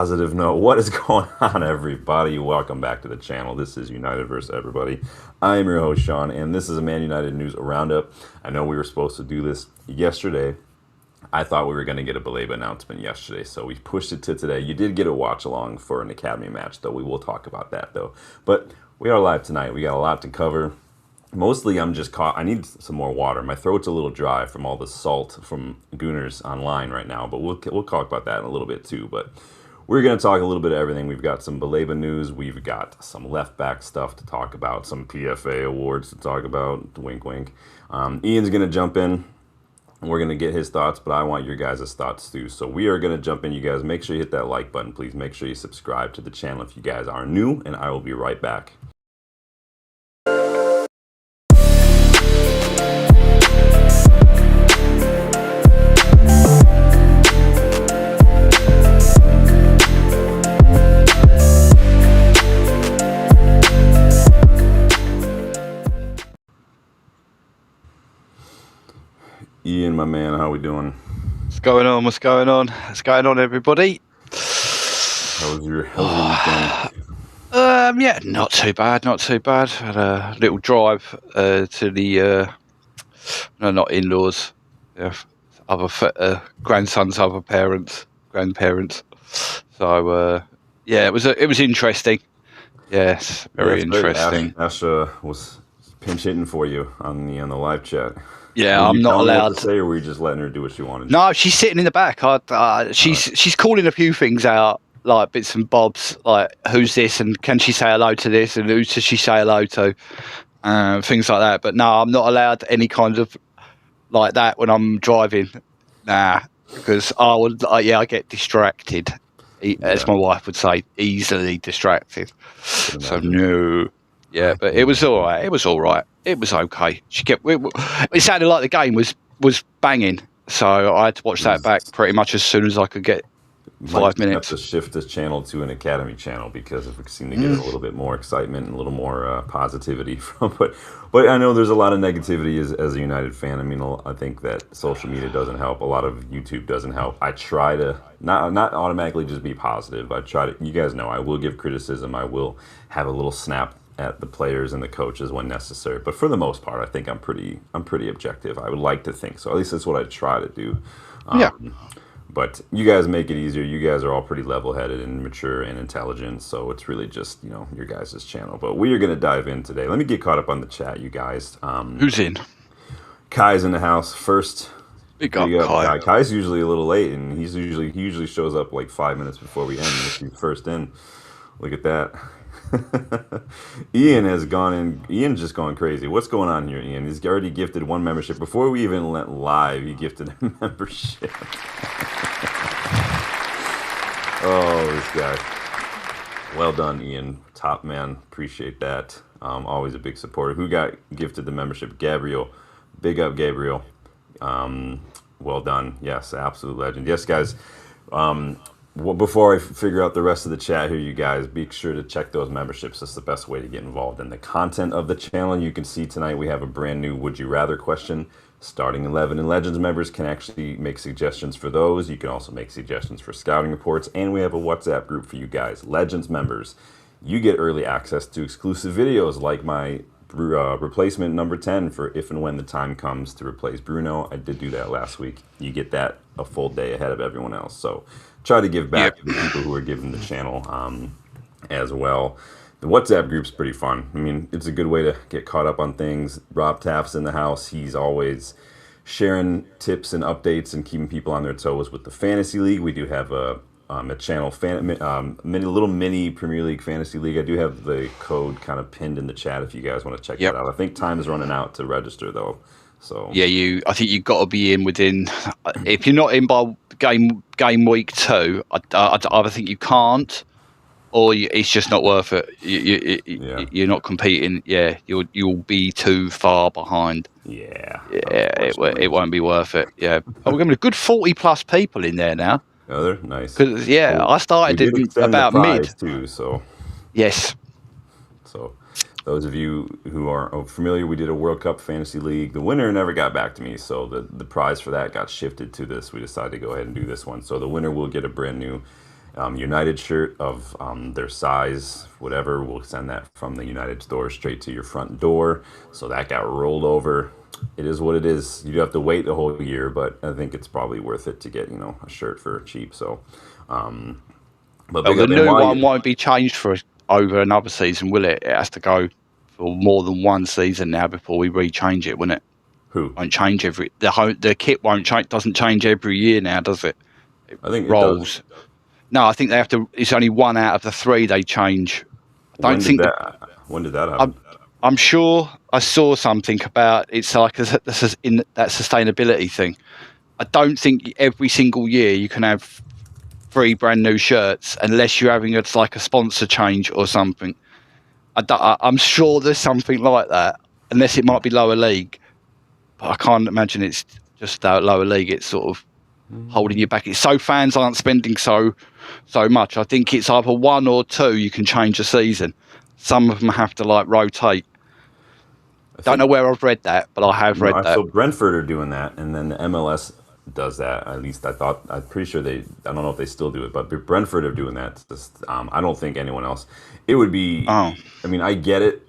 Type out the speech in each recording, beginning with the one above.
Positive note. What is going on, everybody? Welcome back to the channel. This is United vs. Everybody. I am your host, Sean, and this is a Man United News Roundup. I know we were supposed to do this yesterday. I thought we were going to get a Baleba announcement yesterday, so we pushed it to today. You did get a watch along for an Academy match, though. We will talk about that, though. But we are live tonight. We got a lot to cover. Mostly, I'm just caught. I need some more water. My throat's a little dry from all the salt from Gooners online right now, but we'll talk about that in a little bit, too. But we're going to talk a little bit of everything. We've got some Baleba news. We've got some left back stuff to talk about, some PFA awards to talk about. Wink, wink. Ian's going to jump in. We're going to get his thoughts, but I want your guys' thoughts too. So we are going to jump in. You guys, make sure you hit that like button, please. Make sure you subscribe to the channel if you guys are new, and I will be right back. Ian, my man, how we doing? What's going on? What's going on? What's going on, everybody? How was your weekend? Yeah, not too bad. Not too bad. Had a little drive to the no, not in-laws. Yeah, other grandson's other grandparents. So yeah, it was interesting. Yes, very interesting. Ash was pinch hitting for you on the live chat. Yeah, I'm not allowed to say, or were you just letting her do what she wanted? No, she's sitting in the back. She's calling a few things out, like bits and bobs, like who's this and can she say hello to this and who does she say hello to, things like that. But no, I'm not allowed any kind of like that when I'm driving. Nah, because I get distracted, as my wife would say, easily distracted. So no. Yeah, but it was all right. It was all right. It was okay. It sounded like the game was banging, so I had to watch that back pretty much as soon as I could get 5 minutes. Have to shift this channel to an Academy channel because if we seem to get a little bit more excitement and a little more positivity from. But I know there's a lot of negativity as a United fan. I mean, I think that social media doesn't help. A lot of YouTube doesn't help. I try to not automatically just be positive. I try to. You guys know I will give criticism. I will have a little snap at the players and the coaches when necessary, but for the most part, I think I'm pretty objective. I would like to think so. At least that's what I try to do. Yeah. But you guys make it easier. You guys are all pretty level-headed and mature and intelligent, so it's really just your guys' channel. But we are going to dive in today. Let me get caught up on the chat, you guys. Who's in? Kai's in the house first. Big up Kai. Kai's usually a little late, and he usually shows up like 5 minutes before we end. If he's first in, look at that. Ian has gone in. Ian's just going crazy. What's going on here, Ian? He's already gifted one membership. Before we even went live, he gifted a membership. Oh, this guy. Well done, Ian. Top man. Appreciate that. Always a big supporter. Who got gifted the membership? Gabriel. Big up, Gabriel. Well done. Yes, absolute legend. Yes, guys. Well, before I figure out the rest of the chat here, you guys, be sure to check those memberships. That's the best way to get involved in the content of the channel. You can see tonight we have a brand new Would You Rather question. Starting 11 and Legends members can actually make suggestions for those. You can also make suggestions for scouting reports. And we have a WhatsApp group for you guys. Legends members, you get early access to exclusive videos like my replacement number 10 for if and when the time comes to replace Bruno. I did do that last week. You get that a full day ahead of everyone else. So try to give back to the people who are giving the channel as well. The WhatsApp group's pretty fun. I mean, it's a good way to get caught up on things. Rob Taft's in the house. He's always sharing tips and updates and keeping people on their toes with the Fantasy League. We do have a channel, little mini Premier League Fantasy League. I do have the code kind of pinned in the chat if you guys want to check that out. I think time is running out to register, though. So yeah, I think you've got to be in within. If you're not in by game week 2, I either think you can't, or it's just not worth it. You're not competing. Yeah, you'll be too far behind. Yeah, it won't be worth it. Yeah, we're going to be a good 40+ people in there now. Oh, they're nice. Because I started about mid too. So yes. So those of you who are familiar, we did a World Cup Fantasy League. The winner never got back to me, so the prize for that got shifted to this. We decided to go ahead and do this one. So the winner will get a brand new United shirt of their size, whatever. We'll send that from the United store straight to your front door. So that got rolled over. It is what it is. You have to wait the whole year, but I think it's probably worth it to get a shirt for cheap. So, but Well, the new one won't be changed for over another season, will it? It has to go for more than one season now before we rechange it, won't it? Who? Won't change the kit won't change. Doesn't change every year now, does it? I think rolls. It does. No, I think they have to. It's only one out of the three they change. When did that happen? I'm sure I saw something about it's like in that sustainability thing. I don't think every single year you can have 3 brand new shirts unless you're having a sponsor change or something. I'm sure there's something like that, unless it might be lower league. But I can't imagine it's just lower league. It's sort of holding you back. It's so fans aren't spending so much. I think it's either 1 or 2 you can change a season. Some of them have to rotate. Don't know where I've read that, but I have read that. So Brentford are doing that, and then the MLS does that. At least I'm pretty sure I don't know if they still do it, but Brentford are doing that. I don't think anyone else. It would be. Oh. I mean, I get it,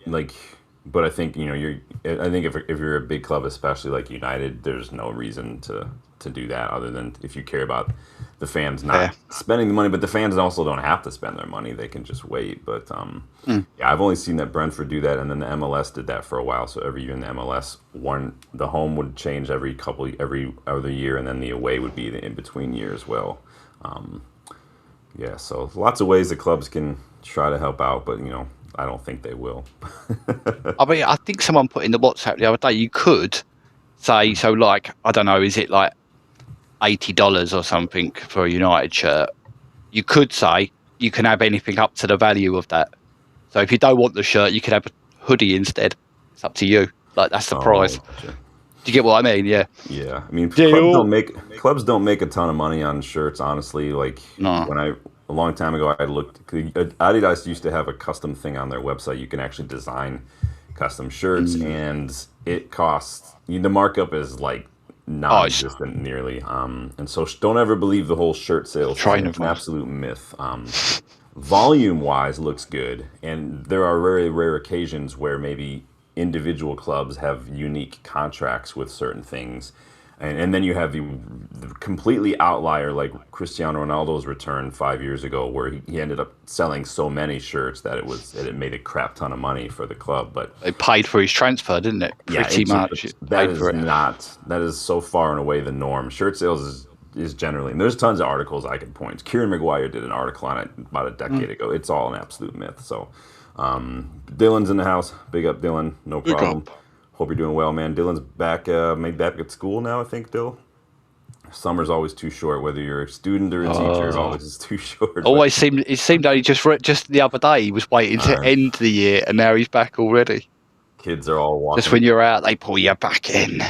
but I think I think if you're a big club, especially like United, there's no reason to do that other than if you care about the fans not spending the money. But the fans also don't have to spend their money; they can just wait. But I've only seen that Brentford do that, and then the MLS did that for a while. So every year in the MLS, the home would change every other year, and then the away would be the in between year as well. So lots of ways that clubs can try to help out, but I don't think they will. I mean, I think someone put in the WhatsApp the other day, you could say, I don't know, is it like $80 or something for a United shirt? You could say you can have anything up to the value of that. So if you don't want the shirt, you could have a hoodie instead. It's up to you. That's the price. Gotcha. Do you get what I mean? Yeah. Yeah. I mean, clubs don't make a ton of money on shirts, honestly. No. A long time ago, I looked. Adidas used to have a custom thing on their website. You can actually design custom shirts, and it costs. The markup is non-existent nearly. And so don't ever believe the whole shirt sales. It's an absolute myth. Volume-wise, looks good, and there are very rare occasions where maybe individual clubs have unique contracts with certain things. And then you have the completely outlier, like Cristiano Ronaldo's return 5 years ago, where he ended up selling so many shirts that it made a crap ton of money for the club. But it paid for his transfer, didn't it? Pretty much. That is so far and away the norm. Shirt sales is generally, and there's tons of articles I can point. Kieran Maguire did an article on it about a decade ago. It's all an absolute myth. So Dylan's in the house. Big up, Dylan. No problem. Big up. Hope you're doing well, man. Dylan's back, maybe back at school now, I think, Dill. Summer's always too short, whether you're a student or a teacher, it always is too short. It seemed that he just the other day he was waiting to end the year, and now he's back already. Kids are all walking. Just when you're out, they pull you back in.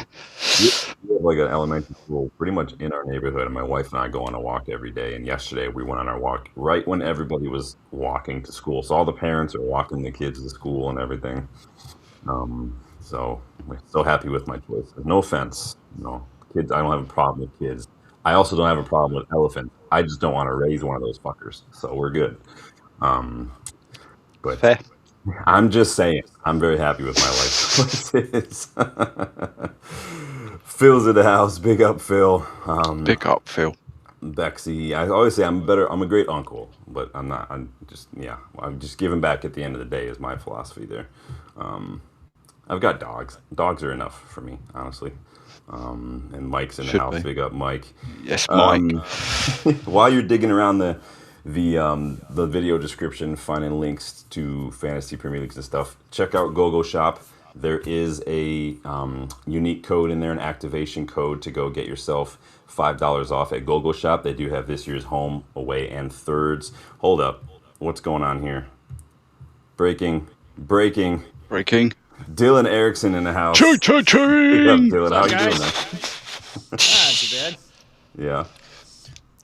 We have an elementary school pretty much in our neighborhood, and my wife and I go on a walk every day. And yesterday we went on our walk right when everybody was walking to school. So all the parents are walking the kids to school and everything. So we're so happy with my choice. No offense, kids. I don't have a problem with kids. I also don't have a problem with elephants. I just don't want to raise one of those fuckers. So we're good. But fair. I'm just saying, I'm very happy with my life choices. Phil's in the house. Big up, Phil. Big up, Phil. Bexy. I always say I'm a great uncle, but I'm not. I'm just giving back at the end of the day is my philosophy there. I've got dogs. Dogs are enough for me, honestly. And Mike's in the house. Big up, Mike. Yes, Mike. While you're digging around the video description, finding links to fantasy Premier Leagues and stuff, check out GoGoalShop. There is a unique code in there, an activation code to go get yourself $5 off at GoGoalShop. They do have this year's home, away, and thirds. Hold up. What's going on here? Breaking. Dylan Erickson in the house. Ching! What's up, Dylan? How you doing, man? Not too bad. Yeah.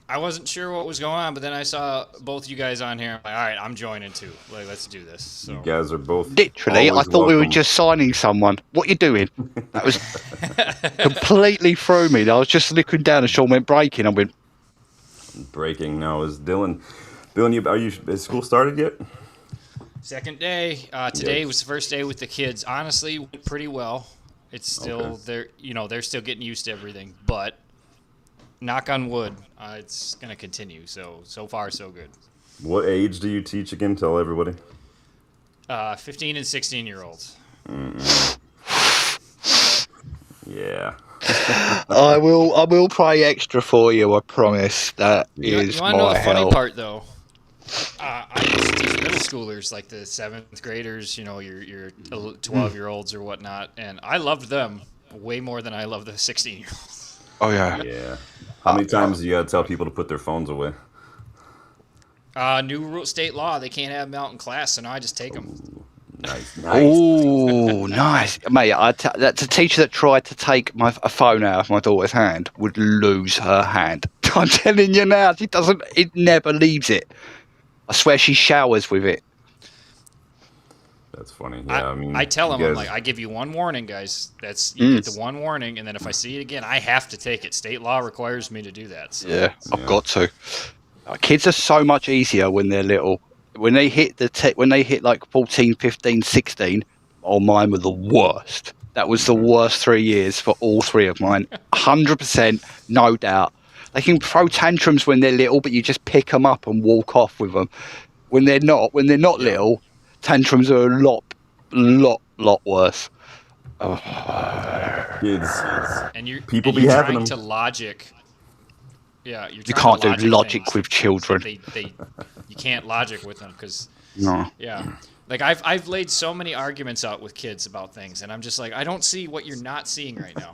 I wasn't sure what was going on, but then I saw both you guys on here. I'm like, all right, I'm joining too. Let's do this. So. You guys are both literally. I thought we were just signing someone. What you doing? That was completely threw me. I was just looking down and Sean went breaking. I went breaking. No, it was Dylan. Bill, has school started yet? Second day. Today was the first day with the kids. Honestly, went pretty well. It's still they're still getting used to everything, but knock on wood, it's gonna continue. So far so good. What age do you teach again? Tell everybody. 15 and 16-year-olds. Yeah. I will pray extra for you. I promise. That is you my want to know the funny hell. part though? I used to teach middle schoolers, like the 7th graders, your 12-year-olds or whatnot, and I loved them way more than I love the 16-year-olds. Oh yeah. Yeah. How many times do you gotta tell people to put their phones away? New state law, they can't have them out in class, so now I just take them. Nice. Oh, nice, mate. That's a teacher that tried to take a phone out of my daughter's hand would lose her hand. I'm telling you now, she doesn't. It never leaves it. I swear she showers with it. That's funny. Yeah, I tell them, I'm like, I give you one warning, guys. You get the one warning, and then if I see it again, I have to take it. State law requires me to do that. So. Yeah, I've got to. Kids are so much easier when they're little. When they hit like 14, 15, 16, mine were the worst. That was the worst 3 years for all three of mine. 100%, no doubt. They can throw tantrums when they're little, but you just pick them up and walk off with them. When they're not little, tantrums are a lot worse. Kids. And you're having trying them. to logic. Yeah, you can't do logic with children. You can't logic with them because no. Yeah, like I've laid so many arguments out with kids about things, and I'm just like, I don't see what you're not seeing right now.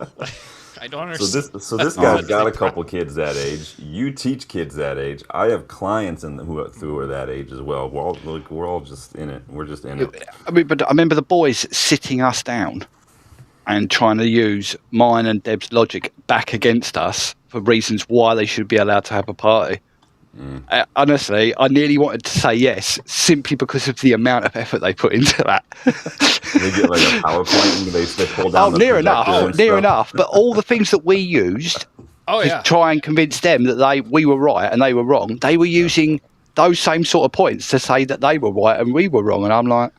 I don't understand. So this guy's got a couple kids that age. You teach kids that age. I have clients who are that age as well. We're all just in it. We're just in it. I mean, but I remember the boys sitting us down and trying to use mine and Deb's logic back against us for reasons why they should be allowed to have a party. Honestly, I nearly wanted to say yes, simply because of the amount of effort they put into that. They get like a PowerPoint and they pull down. Near enough. But all the things that we used to try and convince them that we were right and they were wrong, they were using those same sort of points to say that they were right and we were wrong. And I'm like,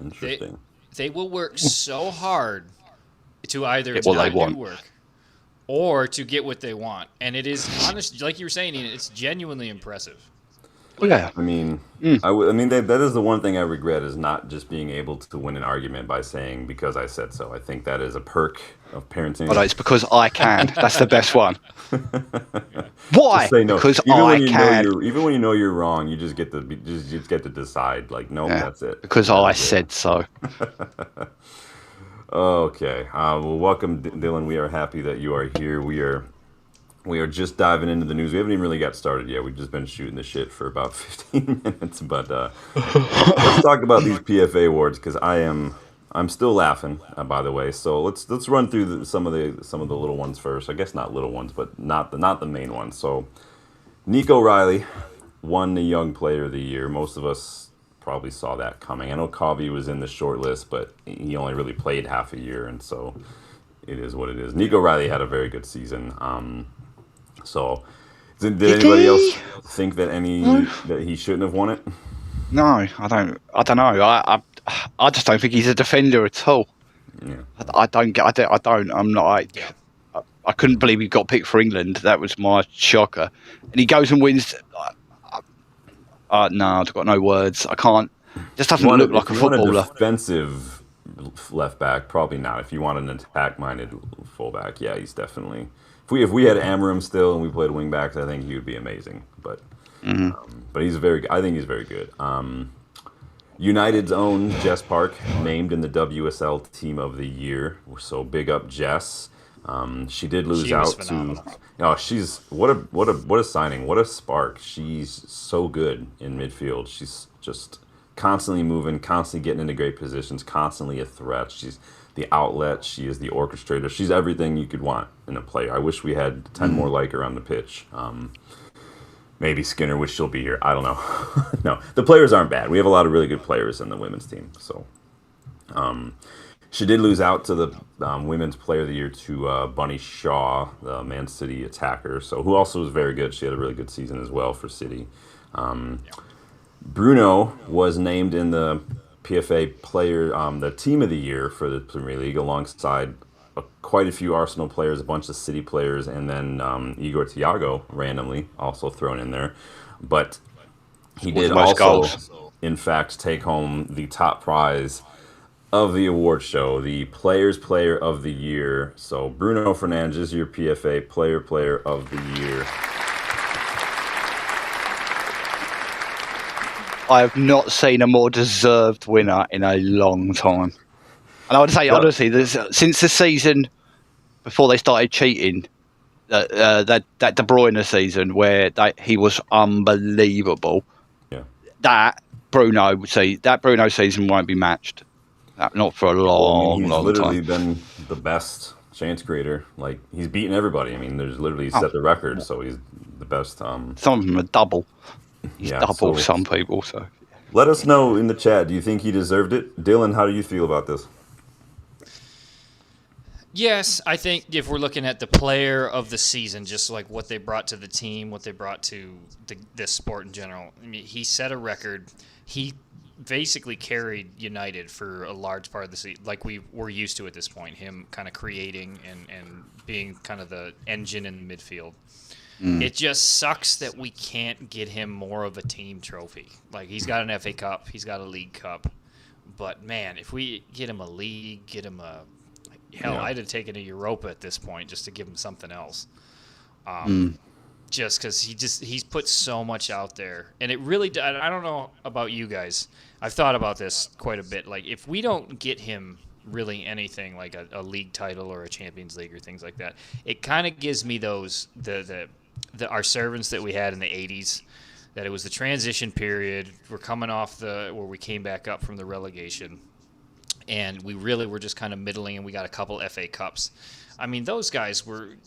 interesting. They will work so hard to either not do work or to get what they want. And it is, honestly, like you were saying, Ian, it's genuinely impressive. Yeah. I mean, that is the one thing I regret, is not just being able to win an argument by saying, because I said so. I think that is a perk of parenting. Oh, no, it's because I can. That's the best one. Why? Just say no. Because even I when you can. Even when you know you're wrong, you just get to decide. Like, no, that's it. Because I said so. Okay. Well, welcome, Dylan. We are happy that you are here. We are just diving into the news. We haven't even really got started yet. We've just been shooting the shit for about 15 minutes. But let's talk about these PFA awards, because I'm still laughing. By the way, so let's run through some of the little ones first. I guess not little ones, but not the main ones. So Nico Riley won the Young Player of the Year. Most of us probably saw that coming. I know Covey was in the short list, but he only really played half a year, and so it is what it is. Nico Riley had a very good season. So did anybody else think that he shouldn't have won it? No, I don't know. I just don't think he's a defender at all. Yeah. I don't. I'm not. I couldn't believe he got picked for England. That was my shocker. And he goes and wins. No, I've got no words. I can't. Just doesn't look like a footballer. If you want a defensive left back, probably not. If you want an attack-minded fullback, yeah, he's definitely. If we had Amarim still and we played wing backs, I think he would be amazing. But but he's I think he's very good. United's own Jess Park named in the WSL Team of the Year. So big up Jess. She did lose out to. No, she's what a signing. What a spark. She's so good in midfield. She's just constantly moving, constantly getting into great positions, constantly a threat. She's the outlet. She is the orchestrator. She's everything you could want in a player. I wish we had 10 more like her on the pitch. Maybe Skinner wish she'll be here. I don't know. No, the players aren't bad. We have a lot of really good players in the women's team. So, she did lose out to the Women's Player of the Year to Bunny Shaw, the Man City attacker. So, who also was very good. She had a really good season as well for City. Bruno was named in the PFA player, the team of the year for the Premier League, alongside quite a few Arsenal players, a bunch of City players, and then Igor Thiago randomly also thrown in there. But he did also, in fact, take home the top prize of the award show, the Players Player of the Year. So Bruno Fernandes is your PFA Player of the Year. I have not seen a more deserved winner in a long time. And I would say, honestly, since the season before they started cheating, that De Bruyne season where he was unbelievable, that Bruno season won't be matched. Not for a long time. He's literally been the best chance creator. Like, he's beaten everybody. I mean, there's literally set the record, so he's the best. Some of them are double. He's double some people. So let us know in the chat. Do you think he deserved it? Dylan, how do you feel about this? Yes, I think if we're looking at the player of the season, just like what they brought to the team, what they brought to this sport in general, I mean, he set a record. He basically carried United for a large part of the season, like we were used to at this point, him kind of creating and being kind of the engine in the midfield. It just sucks that we can't get him more of a team trophy. Like, he's got an FA Cup, he's got a League Cup, but man, if we get him a league, get him a I'd have taken a Europa at this point just to give him something else. Just because he's put so much out there, and it really. I don't know about you guys. I've thought about this quite a bit. Like, if we don't get him really anything like a league title or a Champions League or things like that, it kind of gives me those our servants that we had in the 80s, that it was the transition period. We're coming off where we came back up from the relegation, and we really were just kind of middling, and we got a couple FA Cups. I mean, those guys were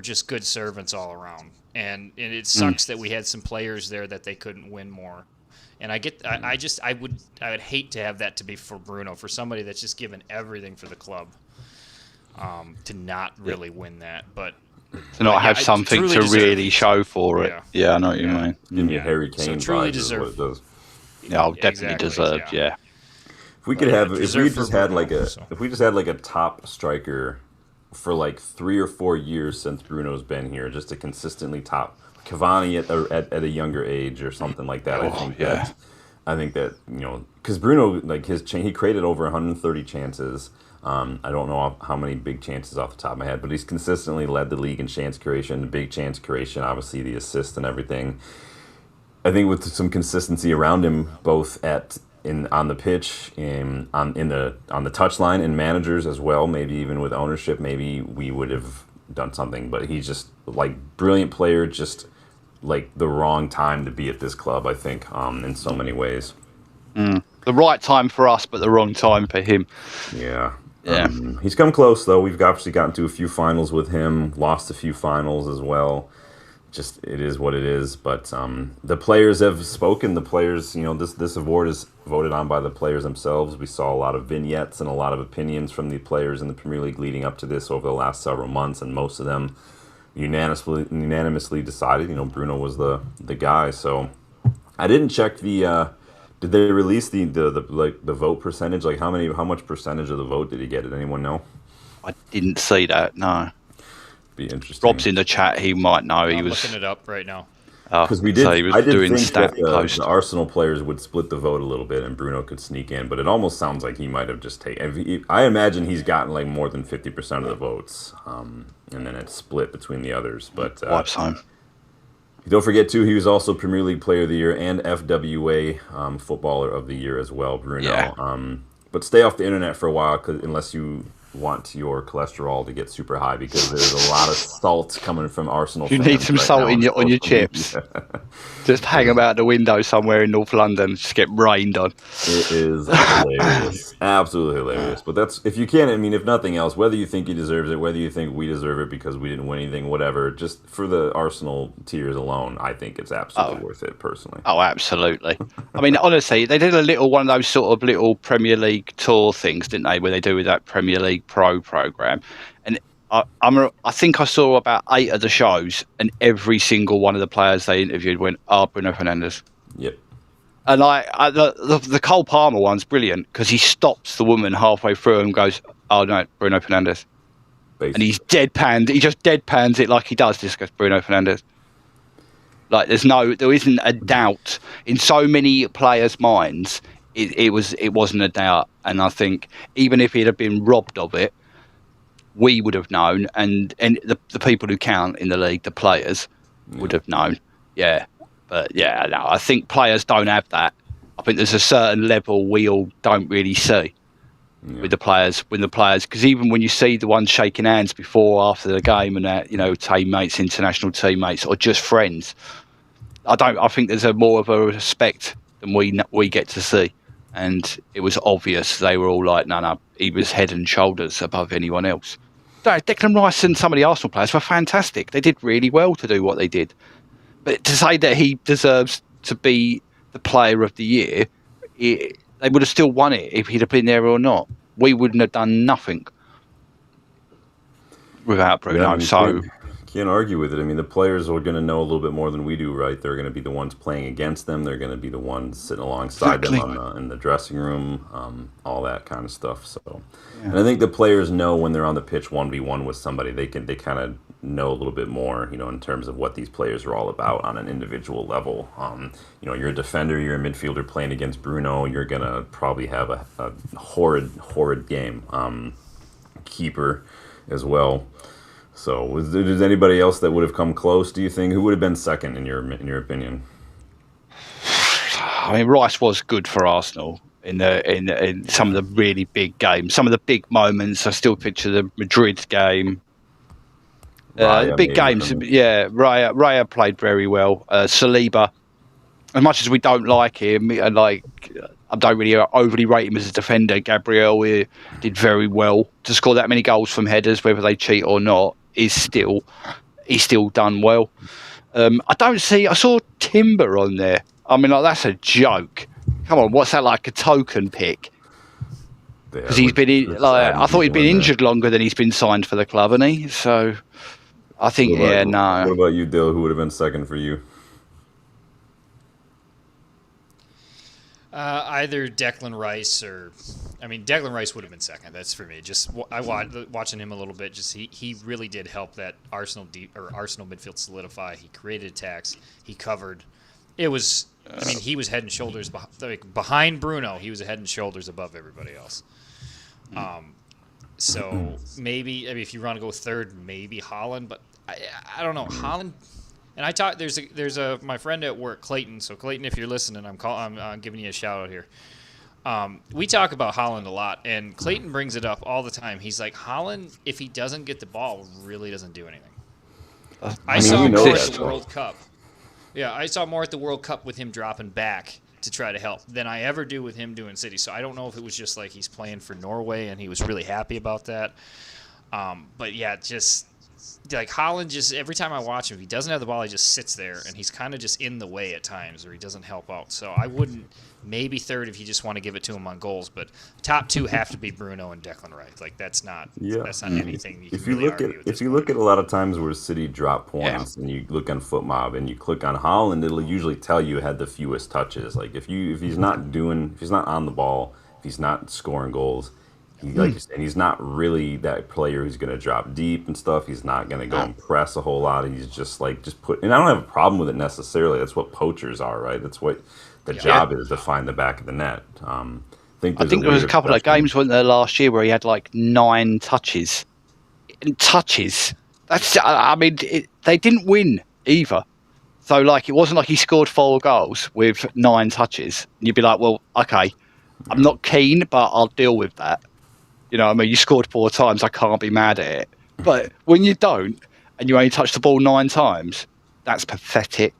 just good servants all around, and it sucks that we had some players there that they couldn't win more. And I would hate to have that to be for Bruno, for somebody that's just given everything for the club, to not really win that, but to not have something to really show for it. Yeah, I know what you mean. Give me a Harry Kane truly deserved. Yeah, definitely deserved. Yeah. If we could have, if we just had like a top striker for like 3 or 4 years since Bruno's been here, just to consistently top Cavani at a younger age or something like that. I think that because Bruno, like, he created over 130 chances. I don't know how many big chances off the top of my head, but he's consistently led the league in chance creation, big chance creation, obviously the assist and everything. I think with some consistency around him, both on the pitch, on the touchline, and managers as well, maybe even with ownership, maybe we would have done something. But he's just like brilliant player, just like the wrong time to be at this club, I think, in so many ways. The right time for us, but the wrong time for him. Yeah. He's come close, though. We've obviously gotten to a few finals with him, lost a few finals as well. Just, it is what it is. But the players have spoken. The players, this award is voted on by the players themselves. We saw a lot of vignettes and a lot of opinions from the players in the Premier League leading up to this over the last several months, and most of them unanimously decided, Bruno was the guy. So I didn't check did they release the vote percentage? Like, how much percentage of the vote did he get? Did anyone know? I didn't see that. No. Be interesting. Rob's in the chat. He might know. I'm looking it up right now. Because I did think that the Arsenal players would split the vote a little bit and Bruno could sneak in, but it almost sounds like he might have just taken. I imagine he's gotten like more than 50% of the votes, and then it's split between the others. But wipes home. Don't forget too, he was also Premier League Player of the Year and FWA Footballer of the Year as well, Bruno. Yeah. But stay off the internet for a while, unless you want your cholesterol to get super high, because there's a lot of salt coming from Arsenal fans. You need some salt on your chips. Just hang them out the window somewhere in North London, just get rained on. It is hilarious. Absolutely hilarious. But that's, if you can, I mean, if nothing else, whether you think he deserves it, whether you think we deserve it because we didn't win anything, whatever, just for the Arsenal tiers alone, I think it's absolutely worth it, personally. Oh, absolutely. I mean, honestly, they did one of those sort of little Premier League tour things, didn't they, where they do with that Premier League Pro program, and I think I saw about 8 of the shows, and every single one of the players they interviewed went, Bruno Fernandes. Yep. And the Cole Palmer one's brilliant because he stops the woman halfway through and goes, "Oh no, Bruno Fernandes," and he's deadpanned. He just deadpans it like he does. Just goes, "Bruno Fernandes." Like there isn't a doubt in so many players' minds. It wasn't a doubt, and I think even if he'd have been robbed of it, we would have known, and the people who count in the league, the players, would have known. Yeah. But yeah, no, I think players don't have that. I think there's a certain level we all don't really see with the players. Because even when you see the ones shaking hands before, after the game, and that, teammates, international teammates, or just friends, I think there's more of a respect than we get to see. And it was obvious they were all like, no, he was head and shoulders above anyone else. No, Declan Rice and some of the Arsenal players were fantastic. They did really well to do what they did. But to say that he deserves to be the player of the year, they would have still won it if he'd have been there or not. We wouldn't have done nothing without Bruno. Can't argue with it. I mean, the players are going to know a little bit more than we do, right? They're going to be the ones playing against them. They're going to be the ones sitting alongside them in the dressing room, all that kind of stuff. So, and I think the players know when they're on the pitch 1v1 with somebody, they kind of know a little bit more, in terms of what these players are all about on an individual level. You're a defender, you're a midfielder playing against Bruno. You're going to probably have a horrid game. Keeper as well. So, was anybody else that would have come close? Do you think? Who would have been second in your opinion? I mean, Rice was good for Arsenal in some of the really big games, some of the big moments. I still picture the Madrid game. The big games, Raya played very well. Saliba, as much as we don't like him, and I don't really overly rate him as a defender. Gabriel did very well to score that many goals from headers, whether they cheat or not. He's still done well. I saw Timber on there. I mean, that's a joke. Come on, what's that, like a token pick? Because he's been I thought he'd been injured longer than he's been signed for the club, hasn't he? So I think, no. What about you, Dill? Who would have been second for you? Either Declan Rice Declan Rice would have been second. That's for me. Just watching him a little bit. Just he really did help that Arsenal midfield solidify. He created attacks. He covered. It was. He was head and shoulders behind Bruno. He was head and shoulders above everybody else. So maybe if you want to go third, maybe Haaland. But I don't know Haaland. And I talked. There's my friend at work, Clayton. So Clayton, if you're listening, I'm giving you a shout out here. We talk about Haaland a lot, and Clayton brings it up all the time. He's like, Haaland, if he doesn't get the ball, really doesn't do anything. I saw more at the World Cup. Yeah, I saw more at the World Cup with him dropping back to try to help than I ever do with him doing City. So I don't know if it was just like he's playing for Norway and he was really happy about that. But yeah, just. Like Haaland, just every time I watch him, if he doesn't have the ball, he just sits there, and he's kind of just in the way at times, or he doesn't help out. So I wouldn't, maybe third if you just want to give it to him on goals, but top two have to be Bruno and Declan Rice. Like that's not anything. If you look at a lot of times where City drop points, and you look on FootMob and you click on Haaland, it'll usually tell you had the fewest touches. Like if he's not on the ball, if he's not scoring goals. Like you said, he's not really that player who's going to drop deep and stuff. He's not going to go and press a whole lot. He's just put. And I don't have a problem with it necessarily. That's what poachers are, right? That's what the job is, to find the back of the net. I think there was a couple of games, wasn't there, last year where he had like 9 touches. Touches. They didn't win either. So it wasn't like he scored 4 goals with 9 touches. And you'd be like, well, okay, I'm not keen, but I'll deal with that. You scored 4 times, I can't be mad at it. But when you don't, and you only touch the ball 9 times, that's pathetic.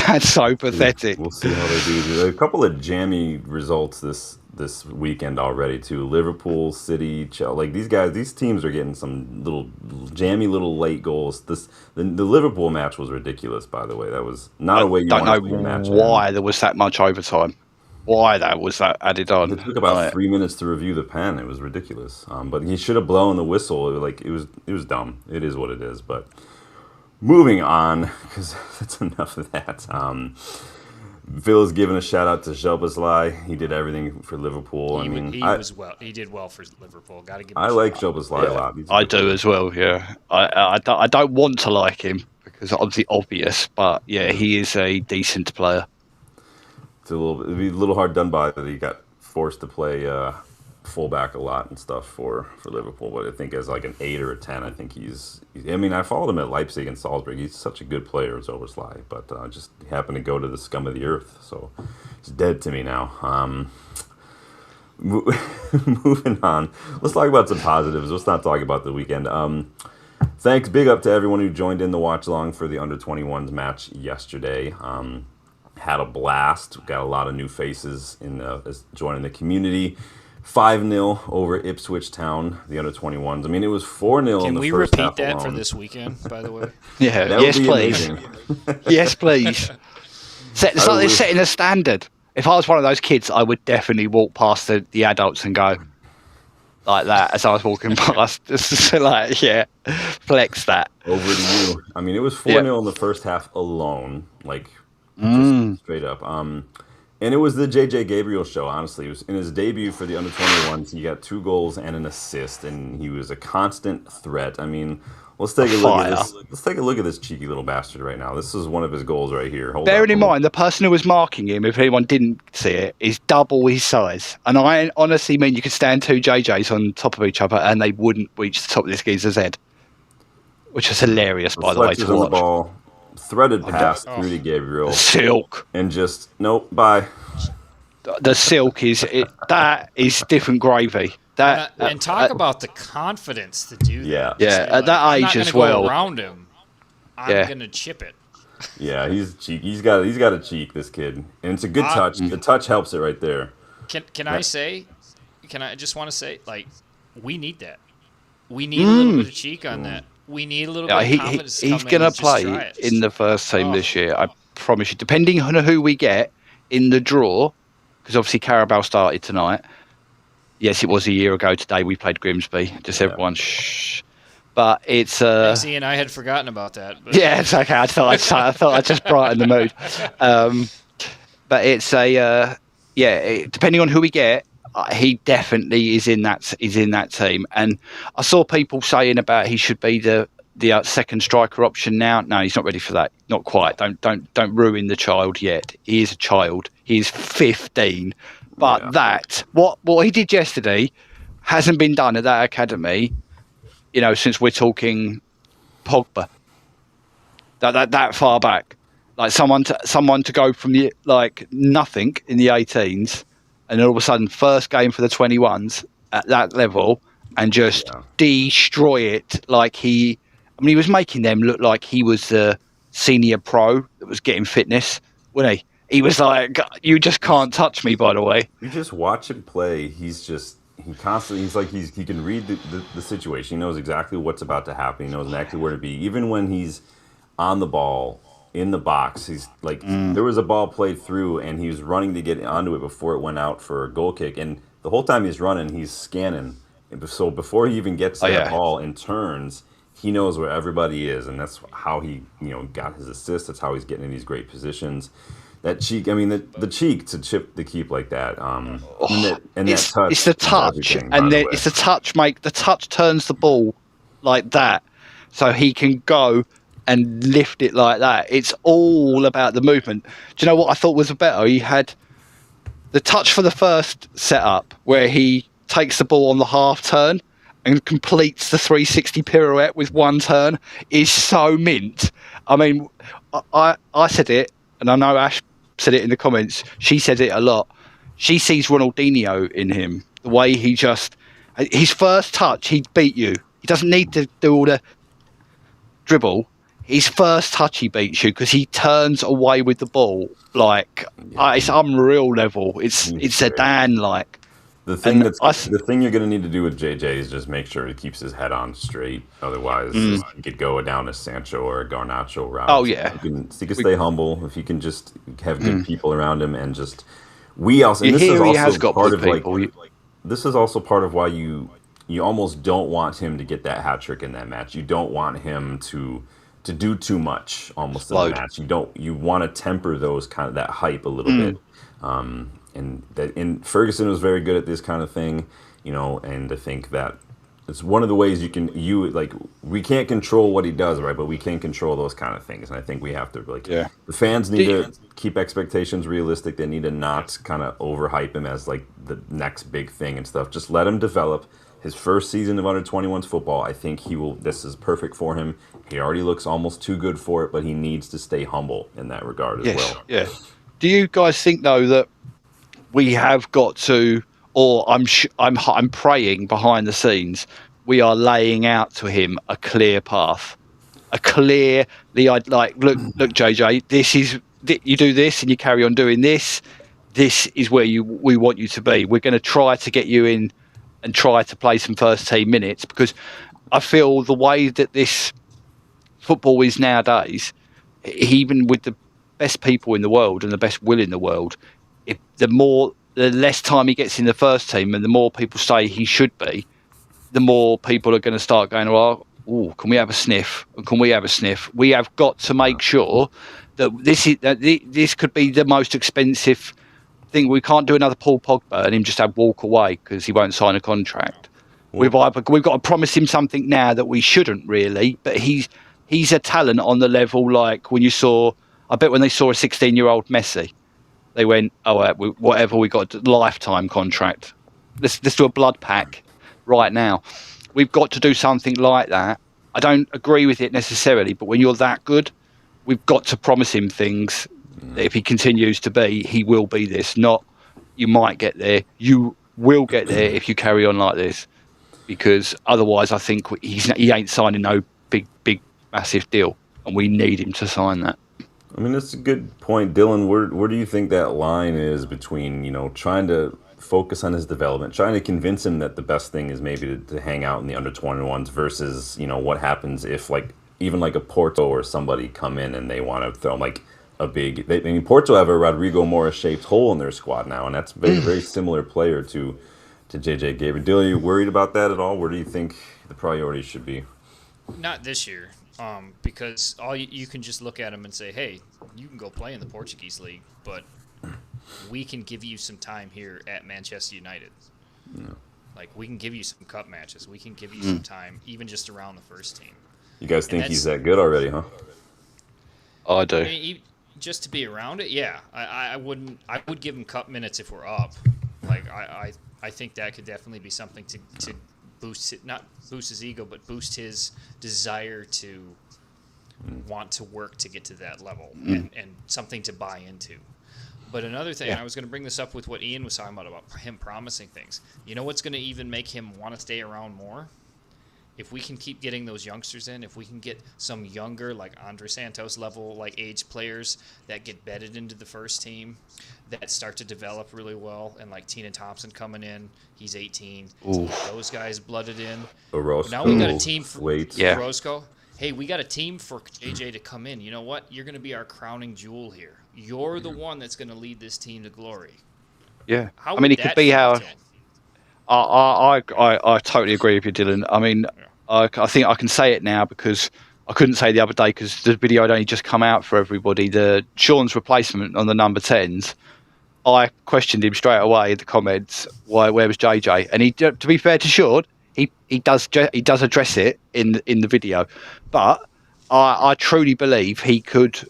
That's so pathetic. We'll see how they do. A couple of jammy results this weekend already, too. Liverpool, City, Chelsea. These teams are getting some little jammy little late goals. The Liverpool match was ridiculous, by the way. That was not a way you want to be a match. I don't know why there was that much overtime. Why that was added on. It took about 3 minutes to review the pen. It was ridiculous. But he should have blown the whistle. It was dumb. It is what it is. But moving on, because that's enough of that. Phil is giving a shout out to Szoboszlai. He did everything for Liverpool. He did well for Liverpool. Got to give him I like Szoboszlai a lot. I do as well. Yeah, I don't want to like him because obviously obvious, but yeah, he is a decent player. It'd be a little hard done by that he got forced to play fullback a lot and stuff for Liverpool. But I think as like an 8 or a 10, I think I followed him at Leipzig and Salzburg. He's such a good player, Szoboszlai, but just happened to go to the scum of the earth. So he's dead to me now. Moving on. Let's talk about some positives. Let's not talk about the weekend. Thanks. Big up to everyone who joined in the watch along for the under-21s match yesterday. Had a blast. Got a lot of new faces joining the community. 5-0 over Ipswich Town, the under-21s. I mean, it was 4-0 in the first half alone. Can we repeat that for this weekend, by the way? Yeah, yes, please. Yes, please. It's like they're setting a standard. If I was one of those kids, I would definitely walk past the adults and go like that as I was walking past. Just like, yeah, flex that. Over to you. I mean, it was 4-0 in the first half alone, like just straight up. And it was the JJ Gabriel show, honestly. It was in his debut for the under-21s. He got 2 goals and an assist, and he was a constant threat. I mean, let's take a look at this. Let's take a look at this cheeky little bastard right now. This is one of his goals right here. Bearing in mind, the person who was marking him, if anyone didn't see it, is double his size. And I honestly mean you could stand 2 JJs on top of each other and they wouldn't reach the top of this geezer's head. Which is hilarious, by the way, to watch. Ball, threaded pass through to Gabriel. Silk. And just, nope, bye. The silk that is different gravy. And talk about the confidence to do that. Yeah, at that age as well. Go around him. I'm gonna chip it. Yeah, he's cheek. He's got a cheek, this kid, and it's a good touch. The touch helps it right there. Can I just want to say, like, we need that. We need a little bit of cheek on that. We need a little bit of confidence. He's going to play in the first team this year, I promise you. Depending on who we get in the draw, because obviously Carabao started tonight. Yes, it was a year ago today we played Grimsby. Just everyone, shh. But it's... See, and I had forgotten about that. But. Yeah, it's okay. I thought I'd just brighten the mood. But it's depending on who we get, he definitely is in that team. And I saw people saying about he should be the second striker option now. No, he's not ready for that. Not quite. Don't ruin the child yet. He is a child. He is 15. But what he did yesterday hasn't been done at that academy, since we're talking Pogba. That far back. Like someone to go from the nothing in the 18s and all of a sudden first game for the 21s at that level and just destroy it he was making them look like he was the senior pro that was getting fitness, wasn't he? He was like, you just can't touch me, by the way. You just watch him play. He can read the situation. He knows exactly what's about to happen. He knows exactly where to be. Even when he's on the ball, in the box, he's like, there was a ball played through and he was running to get onto it before it went out for a goal kick. And the whole time he's running, he's scanning. So before he even gets to that ball and turns, he knows where everybody is. And that's how he, got his assist. That's how he's getting in these great positions. That cheek, I mean, the cheek to chip the keep like that. That touch. It's the touch, and then it's the touch. The touch turns the ball like that, so he can go and lift it like that. It's all about the movement. Do you know what I thought was better? He had the touch for the first setup where he takes the ball on the half turn and completes the 360 pirouette with one turn. Is so mint. I mean, I said it, and I know Ash said it in the comments. She said it a lot. She sees Ronaldinho in him. The way he his first touch, he'd beat you. He doesn't need to do all the dribble. His first touch, he beats you because he turns away with the ball. It's unreal level. It's Zidane-like. The thing you're going to need to do with JJ is just make sure he keeps his head on straight. Otherwise, he could go down a Sancho or a Garnacho route. Oh, yeah. He can stay humble. If he can just have good people around him and just... This is also part of why you almost don't want him to get that hat trick in that match. You don't want him to to do too much almost in a Explode. match. You want to temper those kind of that hype a little bit. And Ferguson was very good at this kind of thing, and I think that it's one of the ways we can't control what he does, right? But we can control those kind of things. And I think we have to the fans need to keep expectations realistic. They need to not kind of overhype him as like the next big thing and stuff. Just let him develop. His first season of under-21s football, I think this is perfect for him. He already looks almost too good for it, but he needs to stay humble in that regard as well. Yeah. Do you guys think though that we have got to, or I'm praying behind the scenes, we are laying out to him a clear path, look JJ, this is you do this and you carry on doing this. This is where we want you to be. We're going to try to get you in and try to play some first team minutes, because I feel the way that this football is nowadays, even with the best people in the world and the best will in the world, the less time he gets in the first team and the more people say he should be, the more people are going to start going, well, can we have a sniff? Can we have a sniff? We have got to make sure that this could be the most expensive thing. We can't do another Paul Pogba and him just walk away because he won't sign a contract. We've got to promise him something now that we shouldn't really, but he's a talent on the level like when they saw a 16-year-old Messi, they went, whatever, we got a lifetime contract. Let's do a blood pack right now. We've got to do something like that. I don't agree with it necessarily, but when you're that good, we've got to promise him things that if he continues to be, he will be this. Not, you might get there. You will get there if you carry on like this. Because otherwise, I think he ain't signing no big, massive deal. And we need him to sign that. I mean, that's a good point, Dylan. Where do you think that line is between, trying to focus on his development, trying to convince him that the best thing is maybe to hang out in the under-21s versus, what happens if even a Porto or somebody come in and they want to throw Porto have a Rodrigo Mora-shaped hole in their squad now, and that's a very, very similar player to JJ Gabriel. Dylan, are you worried about that at all? Where do you think the priority should be? Not this year, because you can just look at him and say, hey, you can go play in the Portuguese league, but we can give you some time here at Manchester United. No. We can give you some cup matches. We can give you some time, even just around the first team. You guys think he's that good already, huh? I do. I mean, just to be around it, yeah. I would give him cup minutes if we're up. I think that could definitely be something to boost it, not boost his ego, but boost his desire to want to work to get to that level and something to buy into. But another thing, I was going to bring this up with what Ian was talking about him promising things. You know what's going to even make him want to stay around more? If we can keep getting those youngsters in, if we can get some younger, like Andre Santos level, age players that get bedded into the first team, that start to develop really well, and Tina Thompson coming in, he's 18. Those guys blooded in. Orozco. Now we got a team for Yeah. Orozco. Hey, we got a team for JJ to come in. You know what? You're going to be our crowning jewel here. You're the one that's going to lead this team to glory. Yeah. It could be how... I totally agree with you, Dylan. I mean, I think I can say it now because I couldn't say the other day because the video had only just come out for everybody. The Sean's replacement on the number 10s, I questioned him straight away in the comments, where was JJ? And he, to be fair to Sean, he does address it in the video. But I truly believe he could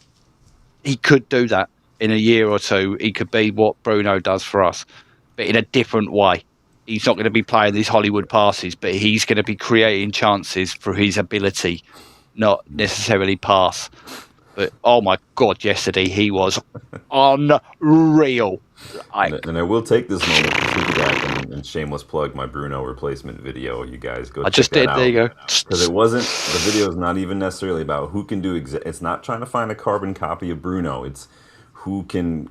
do that in a year or two. He could be what Bruno does for us, but in a different way. He's not going to be playing these Hollywood passes, but he's going to be creating chances for his ability, not necessarily pass. But, oh my God, yesterday he was unreal. And I will take this moment to piggyback and shameless plug my Bruno replacement video. You guys go check that out. I just did, there you go. Because the video is not even necessarily about who can do, it's not trying to find a carbon copy of Bruno. It's who can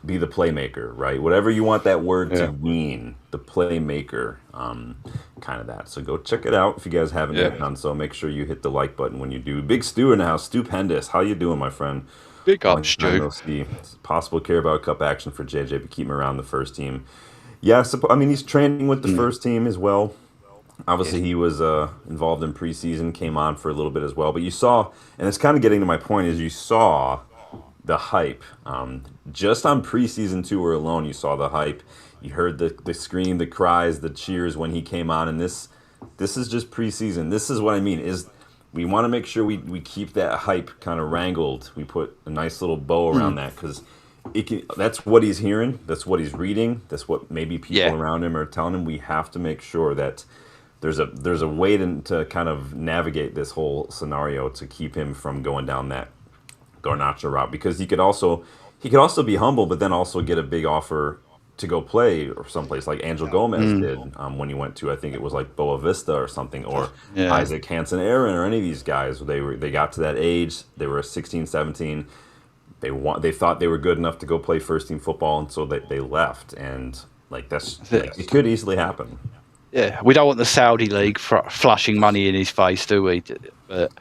be the playmaker, right? Whatever you want that word to mean, the playmaker, kind of that. So go check it out if you guys haven't yet done so. Make sure you hit the like button when you do. Big Stu in the house, Stupendous. How you doing, my friend? Big up, Stu. It's possible care about cup action for JJ, but keep him around the first team. Yeah, he's training with the first team as well. Obviously, he was involved in preseason, came on for a little bit as well. But you saw, and it's kind of getting to my point, is you saw the hype. Just on preseason tour alone, you saw the hype. You heard the scream, the cries, the cheers when he came on. And this is just preseason. This is what I mean, is we want to make sure we keep that hype kind of wrangled. We put a nice little bow around that, because that's what he's hearing. That's what he's reading. That's what maybe people around him are telling him. We have to make sure that there's a way to kind of navigate this whole scenario to keep him from going down that Garnacho route, because he could also be humble, but then also get a big offer to go play or someplace like Angel Gomez did when he went to, I think it was like Boa Vista or something, or Isaac Hansen Aaron, or any of these guys. They got to that age, they were 16, 17. They thought they were good enough to go play first team football, and so they left. And it could easily happen. Yeah, we don't want the Saudi league flushing money in his face, do we? But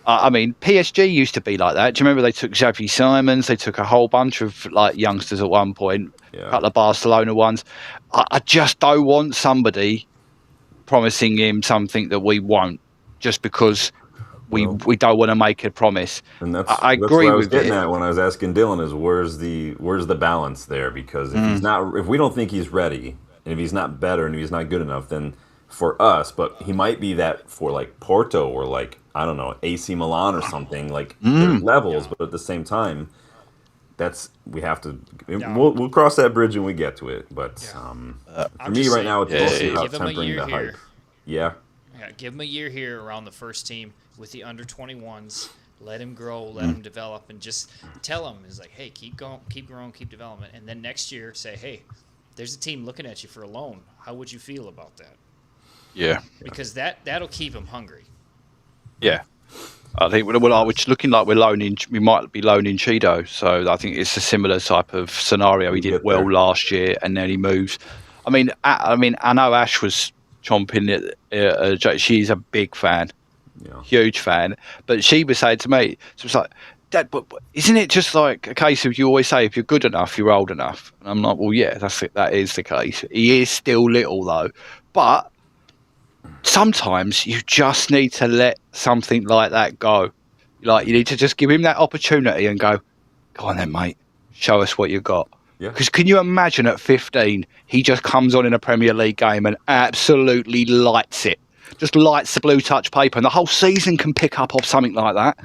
I mean, PSG used to be like that. Do you remember they took Xavi Simons? They took a whole bunch of like youngsters at one point, a couple of Barcelona ones. I just don't want somebody promising him something that we won't, just because we don't want to make a promise. And I agree what I was with getting it. at when I was asking Dylan, is where's the balance there? Because if we don't think he's ready, and if he's not better, and if he's not good enough, then for us, but he might be that for like Porto or like, I don't know, AC Milan or something, like there's levels, but at the same time, we have to. We'll cross that bridge when we get to it. But for me right now, it's mostly about tempering the hype. Yeah, give him a year here around the first team with the under 21s. Let him grow, let him develop, and just tell him, is like, hey, keep going, keep growing, keep development, and then next year say, hey, there's a team looking at you for a loan. How would you feel about that? Yeah, because that'll keep him hungry. Yeah, I think we're looking like we might be loaning Cheeto, so I think it's a similar type of scenario. He did well last year, and then he moves. I mean, I know Ash was chomping at. She's a big fan, huge fan, but she was saying to me, she was like, Dad, but isn't it just like a case of, you always say if you're good enough, you're old enough? And I'm like, well, yeah, that is the case. He is still little though, but sometimes you just need to let something like that go. Like, you need to just give him that opportunity and go on then, mate, show us what you got. Because can you imagine at 15, he just comes on in a Premier League game and absolutely lights it. Just lights the blue touch paper, and the whole season can pick up off something like that.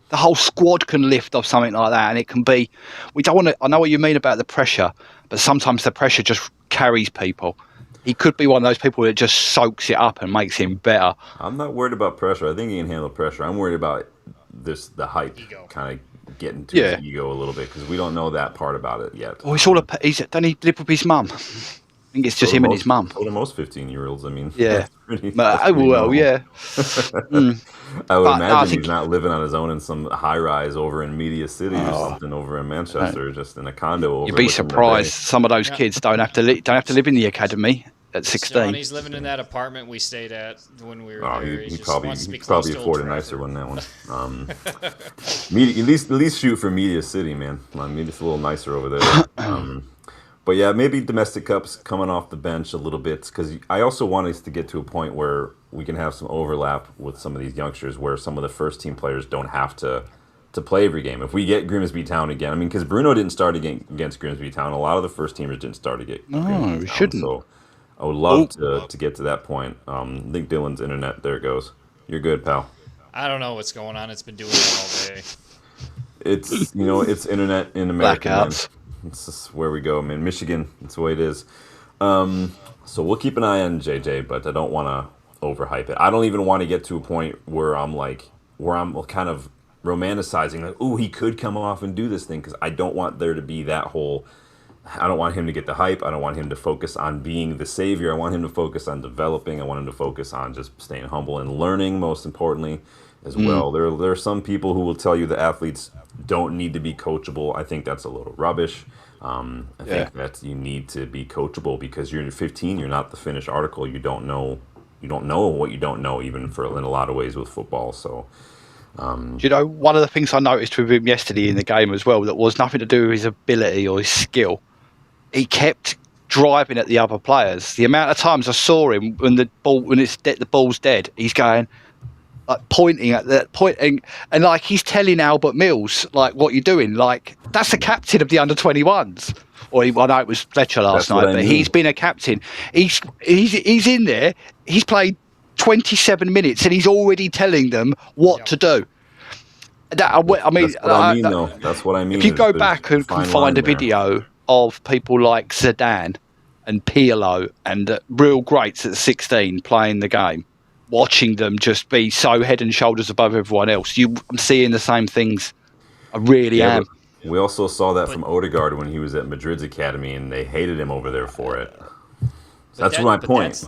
The whole squad can lift off something like that, and it can be. We don't want to. I know what you mean about the pressure, but sometimes the pressure just carries people. He could be one of those people that just soaks it up and makes him better. I'm not worried about pressure. I think he can handle pressure. I'm worried about the hype kind of getting to his ego a little bit, because we don't know that part about it yet. Well, it's all don't he live with his mum? I think it's just him and his mum. So do most 15-year-olds. I mean, yeah. I would imagine he's not living on his own in some high-rise over in Media City or something over in Manchester, just in a condo. You'd be surprised. Some of those kids don't have to live in the academy at 16. He's living in that apartment we stayed at when we were there. He probably afford a nicer one than that one. At least shoot for Media City, man. It's a little nicer over there. But yeah, maybe domestic cups coming off the bench a little bit, because I also want us to get to a point where we can have some overlap with some of these youngsters, where some of the first team players don't have to play every game. If we get Grimsby Town again, I mean, because Bruno didn't start against Grimsby Town, a lot of the first teamers didn't start against Grimsby Town. We shouldn't. So I would love to get to that point. I think Dylan's internet, there it goes. You're good, pal. I don't know what's going on. It's been doing it all day. It's internet in America. Blackouts. It's just where we go, man. Michigan, that's the way it is. So we'll keep an eye on JJ, but I don't want to overhype it. I don't even want to get to a point where I'm kind of romanticizing, like, ooh, he could come off and do this thing, because I don't want there to be that whole. I don't want him to get the hype. I don't want him to focus on being the savior. I want him to focus on developing. I want him to focus on just staying humble and learning, most importantly, as well. There are some people who will tell you that athletes don't need to be coachable. I think that's a little rubbish. I think that you need to be coachable, because you're 15. You're not the finished article. You don't know what you don't know, even in a lot of ways with football. So. Do you know, one of the things I noticed with him yesterday in the game as well, that was nothing to do with his ability or his skill, he kept driving at the other players. The amount of times I saw him when the ball's dead, he's going like pointing at that, and like he's telling Albert Mills like, what you're doing. Like, that's the captain of the under-21s. Or I know it was Fletcher last night, but he's been a captain. He's in there. He's played 27 minutes and he's already telling them what to do. That's what I mean. If you go back and can find a video of people like Zidane and Pirlo and real greats at 16 playing the game, watching them just be so head and shoulders above everyone else, I'm seeing the same things. I really am. We also saw that from Odegaard when he was at Madrid's academy, and they hated him over there for it. That's my point.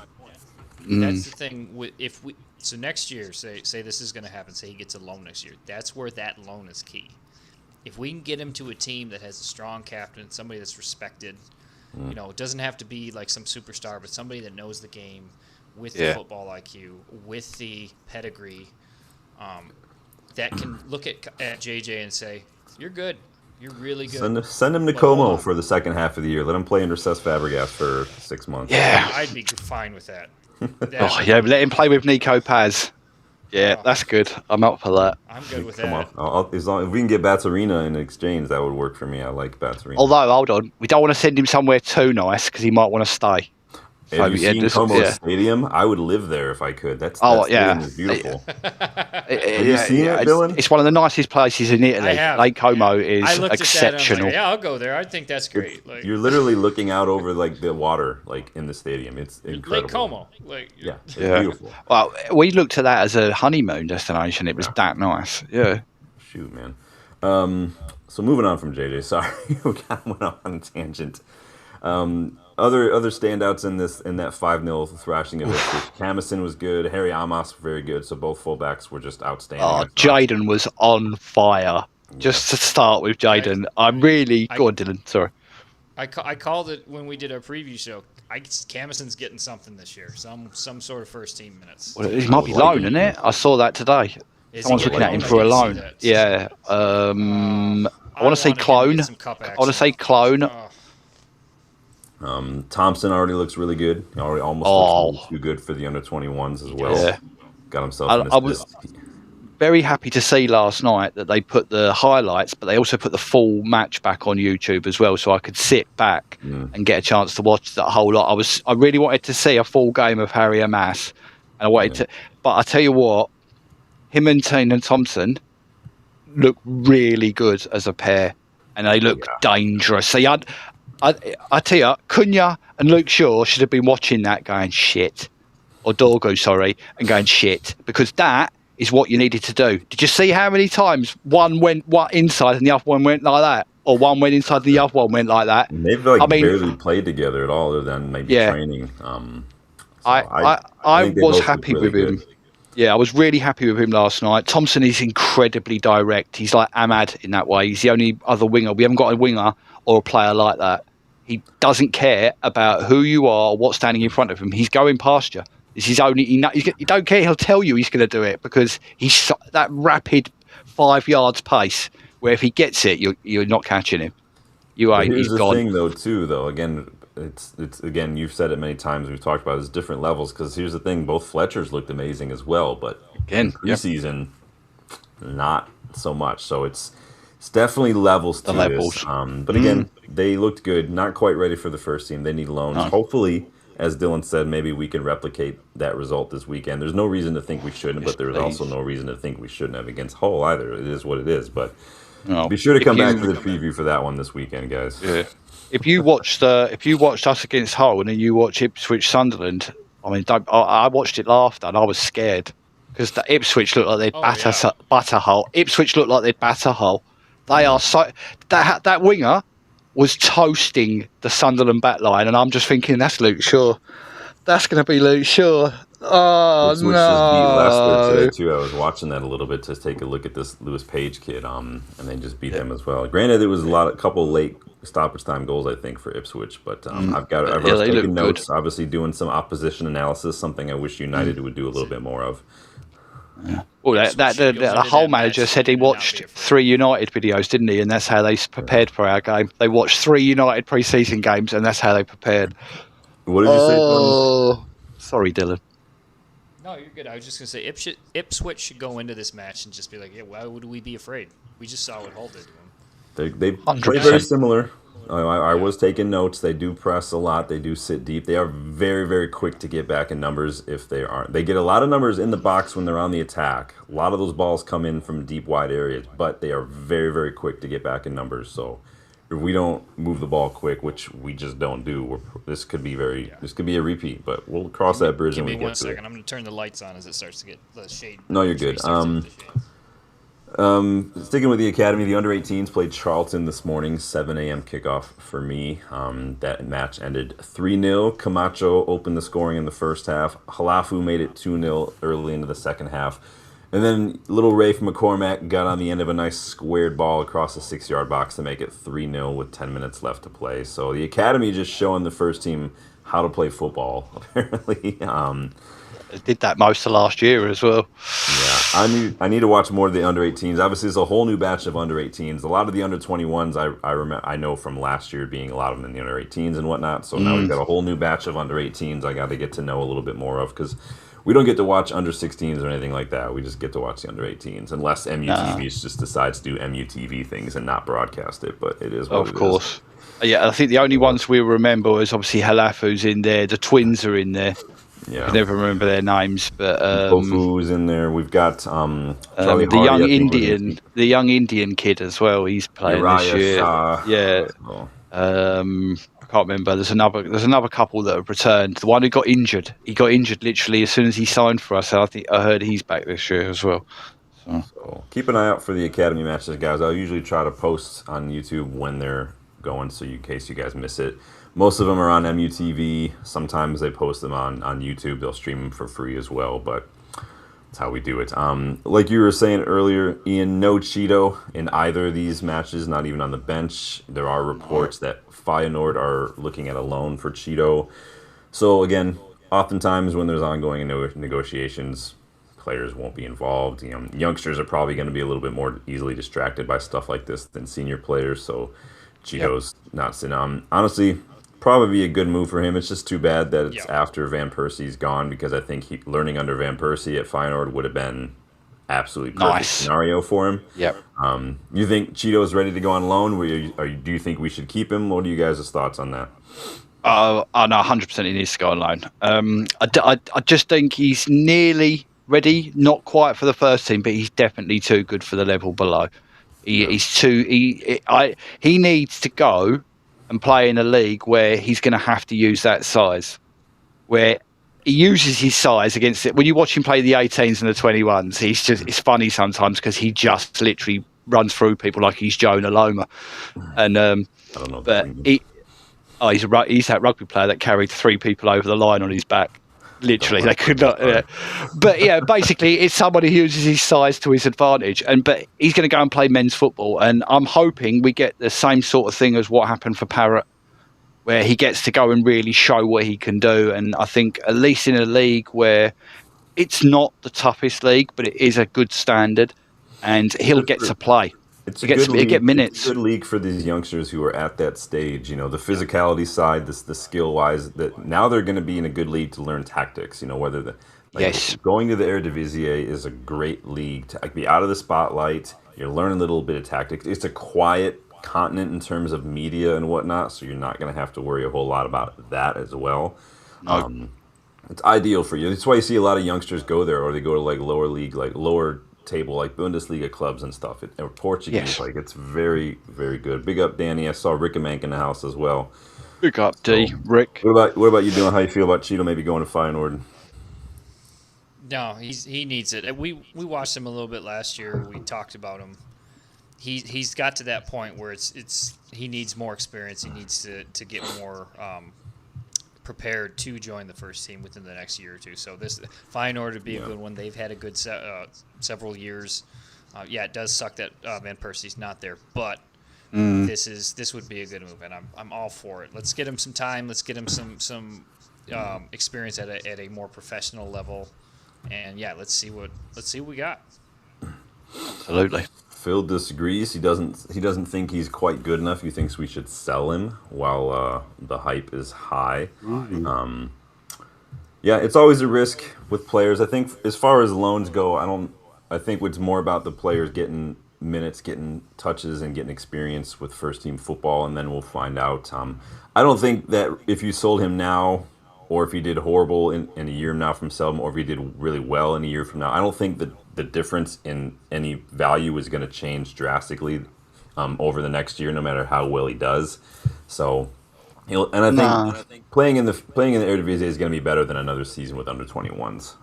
That's the thing. So next year, say this is going to happen. Say he gets a loan next year. That's where that loan is key. If we can get him to a team that has a strong captain, somebody that's respected, it doesn't have to be like some superstar, but somebody that knows the game with the football IQ, with the pedigree, that can look at JJ and say, "You're good. You're really good." Send him to Como for the second half of the year. Let him play under Cesc Fabregas for 6 months. Yeah, I'd be fine with that. Let him play with Nico Paz. Yeah, that's good. I'm up for that. I'm good with that. As long if we can get Batsarina in exchange, that would work for me. I like Batsarina. Although, hold on, we don't want to send him somewhere too nice because he might want to stay. Have you seen Como Stadium? I would live there if I could. That stadium is beautiful. Have you seen it, Dylan? It's one of the nicest places in Italy. Lake Como is exceptional. Like, yeah, I'll go there. I think that's great. You're literally looking out over like the water, like in the stadium. It's incredible. Lake Como, it's beautiful. Well, we looked at that as a honeymoon destination. It was that nice. Yeah. Shoot, man. So moving on from JJ. Sorry, we kind of went off on a tangent. Other standouts in that 5-0 thrashing of Ipswich. Camison was good. Harry Amos very good. So both fullbacks were just outstanding. Oh, Jaden was on fire. Just to start with Jaden, I'm really go on, Dylan. Sorry, I called it when we did our preview show. Camison's getting something this year. Some sort of first team minutes. Well, he might be loan, isn't it? I saw that today. Someone's looking at him for a loan. Yeah. I want to say clone. I want to say clone. Thompson already looks really good. He already almost looks too good for the under-21s as well. Yeah. Got himself in this. I was very happy to see last night that they put the highlights, but they also put the full match back on YouTube as well, so I could sit back and get a chance to watch that whole lot. I really wanted to see a full game of Harry Amos, and I wanted to. But I tell you what, him and Taine Thompson look really good as a pair, and they look dangerous. So I tell you, Cunha and Luke Shaw should have been watching that going shit, or Dorgo, sorry, and going shit, because that is what you needed to do. Did you see how many times one went inside and the other one went like that, or one went inside and the other one went like that? And they've barely played together at all, other than maybe training. I was happy with him. Good. Yeah, I was really happy with him last night. Thompson is incredibly direct. He's like Ahmad in that way. He's the only other winger. We haven't got a winger or a player like that. He doesn't care about who you are or what's standing in front of him. He's going past you. This is only he don't care. He'll tell you he's going to do it because he's that rapid 5 yards pace. Where if he gets it, you're not catching him. You ain't. He's gone. Here's the thing, though. Again, it's again. You've said it many times. We've talked about it. It's different levels. Because here's the thing: both Fletchers looked amazing as well, but again, preseason, not so much. So it's definitely levels to this. But again, they looked good. Not quite ready for the first team. They need loans. No. Hopefully, as Dylan said, maybe we can replicate that result this weekend. There's no reason to think we shouldn't, but there's also no reason to think we shouldn't have against Hull either. It is what it is. But be sure to come back for the preview for that one this weekend, guys. Yeah. If you watched us against Hull and then you watch Ipswich Sunderland, I mean, I watched it after and I was scared because the Ipswich looked like they'd batter Hull. Ipswich looked like they'd batter Hull. They are so that winger was toasting the Sunderland back line, and I'm just thinking that's Luke Shaw. That's going to be Luke Shaw. Oh Ipswich no! Last today too. I was watching that a little bit to take a look at this Lewis Page kid, and they just beat them as well. Granted, it was a couple late stoppage time goals, I think, for Ipswich, but I've taken notes. Good. Obviously, doing some opposition analysis, something I wish United would do a little bit more of. Yeah. Well, the whole manager said he watched 3 United videos, didn't he? And that's how they prepared for our game. They watched 3 United pre-season games, and that's how they prepared. What did you say, Tony? Oh, sorry, Dylan. No, you're good. I was just going to say Ipswich should go into this match and just be like, yeah, why would we be afraid? We just saw what Hull did to them. They play very similar. I was taking notes. They do press a lot. They do sit deep. They are very, very quick to get back in numbers if they aren't. They get a lot of numbers in the box when they're on the attack. A lot of those balls come in from deep, wide areas, but they are very, very quick to get back in numbers. So if we don't move the ball quick, which we just don't do, this could be a repeat. But we'll cross that bridge when we get to it. Give me 1 second. I'm going to turn the lights on as it starts to get the shade. No, you're good. Sticking with the academy, the under-18s played Charlton this morning, 7 a.m. kickoff for me. That match ended 3-0. Camacho opened the scoring in the first half. Halafu made it 2-0 early into the second half. And then little Rafe McCormack got on the end of a nice squared ball across the 6-yard box to make it 3-0 with 10 minutes left to play. So the academy just showing the first team how to play football, apparently. Did that most of last year as well. Yeah, I need to watch more of the under-18s. Obviously, there's a whole new batch of under-18s. A lot of the under-21s I know from last year being a lot of them in the under-18s and whatnot. So now we've got a whole new batch of under-18s I got to get to know a little bit more of because we don't get to watch under-16s or anything like that. We just get to watch the under-18s unless MUTV just decides to do MUTV things and not broadcast it. But it is what it is. Of course. Yeah, I think the only ones we remember is obviously Halafu's in there. The twins are in there. Yeah. I never remember their names, but Tofu's in there. We've got the young Indian kid as well. He's playing this year. Yeah. I can't remember. There's another couple that have returned. The one who got injured. He got injured literally as soon as he signed for us. I heard he's back this year as well. So keep an eye out for the academy matches, guys. I'll usually try to post on YouTube when they're going, so in case you guys miss it. Most of them are on MUTV. Sometimes they post them on YouTube. They'll stream them for free as well, but that's how we do it. Like you were saying earlier, Ian, no Cheeto in either of these matches, not even on the bench. There are reports that Feyenoord are looking at a loan for Cheeto. So again, oftentimes when there's ongoing negotiations, players won't be involved. Youngsters are probably going to be a little bit more easily distracted by stuff like this than senior players, so Cheeto's not sitting. Honestly, probably be a good move for him. It's just too bad that it's after Van Persie's gone because I think learning under Van Persie at Feyenoord would have been absolutely perfect scenario for him. Yep. You think Cheeto's ready to go on loan? Do you think we should keep him? What are you guys' thoughts on that? No, 100% he needs to go on loan. I just think he's nearly ready, not quite for the first team, but he's definitely too good for the level below. He needs to go and play in a league where he's going to have to use that size, where he uses his size against it. When you watch him play the 18s and the 21s, it's funny sometimes because he just literally runs through people like he's Jonah Loma. And I don't know. But he's that rugby player that carried 3 people over the line on his back. Literally, they could not. But yeah, basically, it's somebody who uses his size to his advantage. But he's going to go and play men's football, and I'm hoping we get the same sort of thing as what happened for Parrott, where he gets to go and really show what he can do. And I think at least in a league where it's not the toughest league, but it is a good standard, and he'll get to play. It's a good league. Get minutes. It's a good league for these youngsters who are at that stage. The physicality side, the skill wise. That now they're going to be in a good league to learn tactics. Whether going to the Eredivisie is a great league to be out of the spotlight. You're learning a little bit of tactics. It's a quiet continent in terms of media and whatnot, so you're not going to have to worry a whole lot about that as well. No. It's ideal for you. That's why you see a lot of youngsters go there, or they go to lower league, lower table, like Bundesliga clubs and stuff. Or Portuguese, it's very, very good. Big up, Danny. I saw Rickamank in the house as well. Big up, D. Rick. What about you doing? How you feel about Cheeto maybe going to Feyenoord? No, he needs it. We watched him a little bit last year. We talked about him. He's got to that point where he needs more experience. He needs to get more prepared to join the first team within the next year or two. So this Feyenoord would be a good one. They've had a good several years. It does suck that Van Persie's not there, but this would be a good move, and I'm all for it. Let's get him some time. Let's get him some experience at a more professional level, And yeah, let's see what we got. Absolutely. Phil disagrees. He doesn't think he's quite good enough. He thinks we should sell him while the hype is high. Yeah, it's always a risk with players. I think as far as loans go, I think it's more about the players getting minutes, getting touches, and getting experience with first team football, and then we'll find out. I don't think that if you sold him now, or if he did horrible in a year now from selling, or if he did really well in a year from now, I don't think that the difference in any value is going to change drastically over the next year, no matter how well he does. So, I think playing in the Eredivisie is going to be better than another season with under 21s.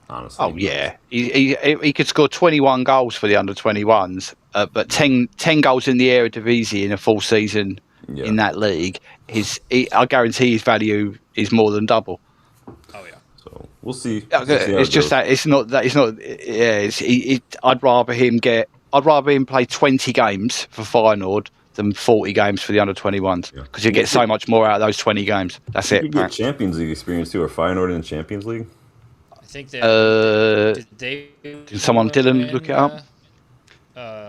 Honestly. Oh yeah, he could score 21 goals for the under 21s, but 10 goals in the Eredivisie in a full season in that league. I guarantee his value is more than double. Oh yeah. So we'll see. It's just that it's not. Yeah, I'd rather him play 20 games for Feyenoord than 40 games for the under 21s because you get so much more out of those 20 games. That's it. You get Champions League experience too, or Feyenoord in the Champions League. I think they. Did someone Dylan look it up?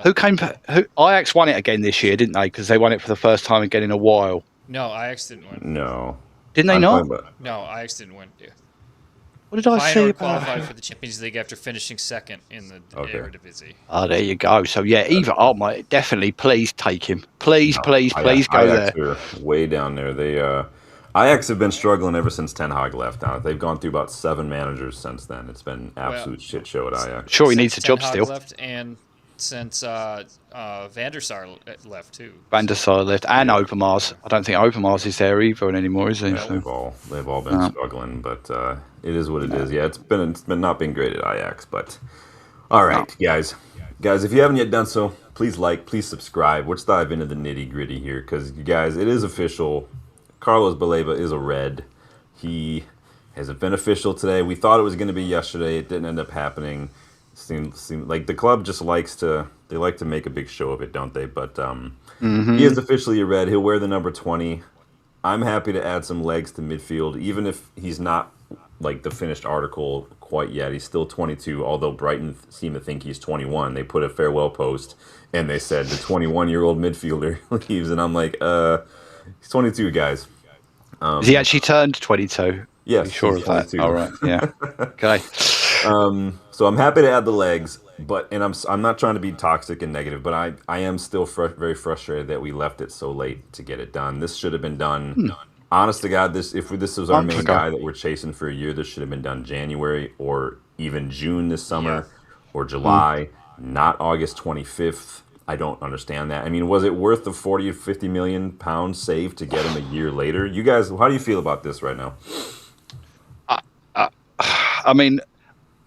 Who Ajax won it again this year, didn't they? Because they won it for the first time again in a while. No, Ajax didn't win. No. Didn't they not? No, Ajax didn't win. Yeah. What did I say about? Qualified for the Champions League after finishing second in the Eredivisie. Oh, there you go. So yeah, definitely. Please take him. Please go Ajax there. Are way down there. They Ajax have been struggling ever since Ten Hag left. Now they've gone through about 7 managers since then. It's been absolute shit show at Ajax. Sure, he needs a job still. Left and since Van der Sar left too. Van der Sar left and Overmars. I don't think Overmars is there either anymore, is he? Yeah, they've all been struggling, but it is what it is. Yeah, it's been not been great at Ajax, but all right, guys, if you haven't yet done so, please subscribe. Let's dive into the nitty gritty here, because you guys, it is official. Carlos Baleba is a red. He hasn't been official today. We thought it was going to be yesterday. It didn't end up happening. Seemed like the club just likes to make a big show of it, don't they? But he is officially a red. He'll wear the number 20. I'm happy to add some legs to midfield, even if he's not like the finished article quite yet. He's still 22, although Brighton seem to think he's 21. They put a farewell post and they said the 21-year-old midfielder leaves, and I'm like, he's 22, guys. Has he actually turned 22? Yes, sure of that. All right, yeah. Okay. So I'm happy to add the legs, and I'm not trying to be toxic and negative, but I am still very frustrated that we left it so late to get it done. This should have been done. Honest to God, if this was our main guy that we're chasing for a year, this should have been done January or even June this summer or July, not August 25th. I don't understand that. I mean, was it worth the 40 or 50 million pounds saved to get him a year later? You guys, how do you feel about this right now? I mean,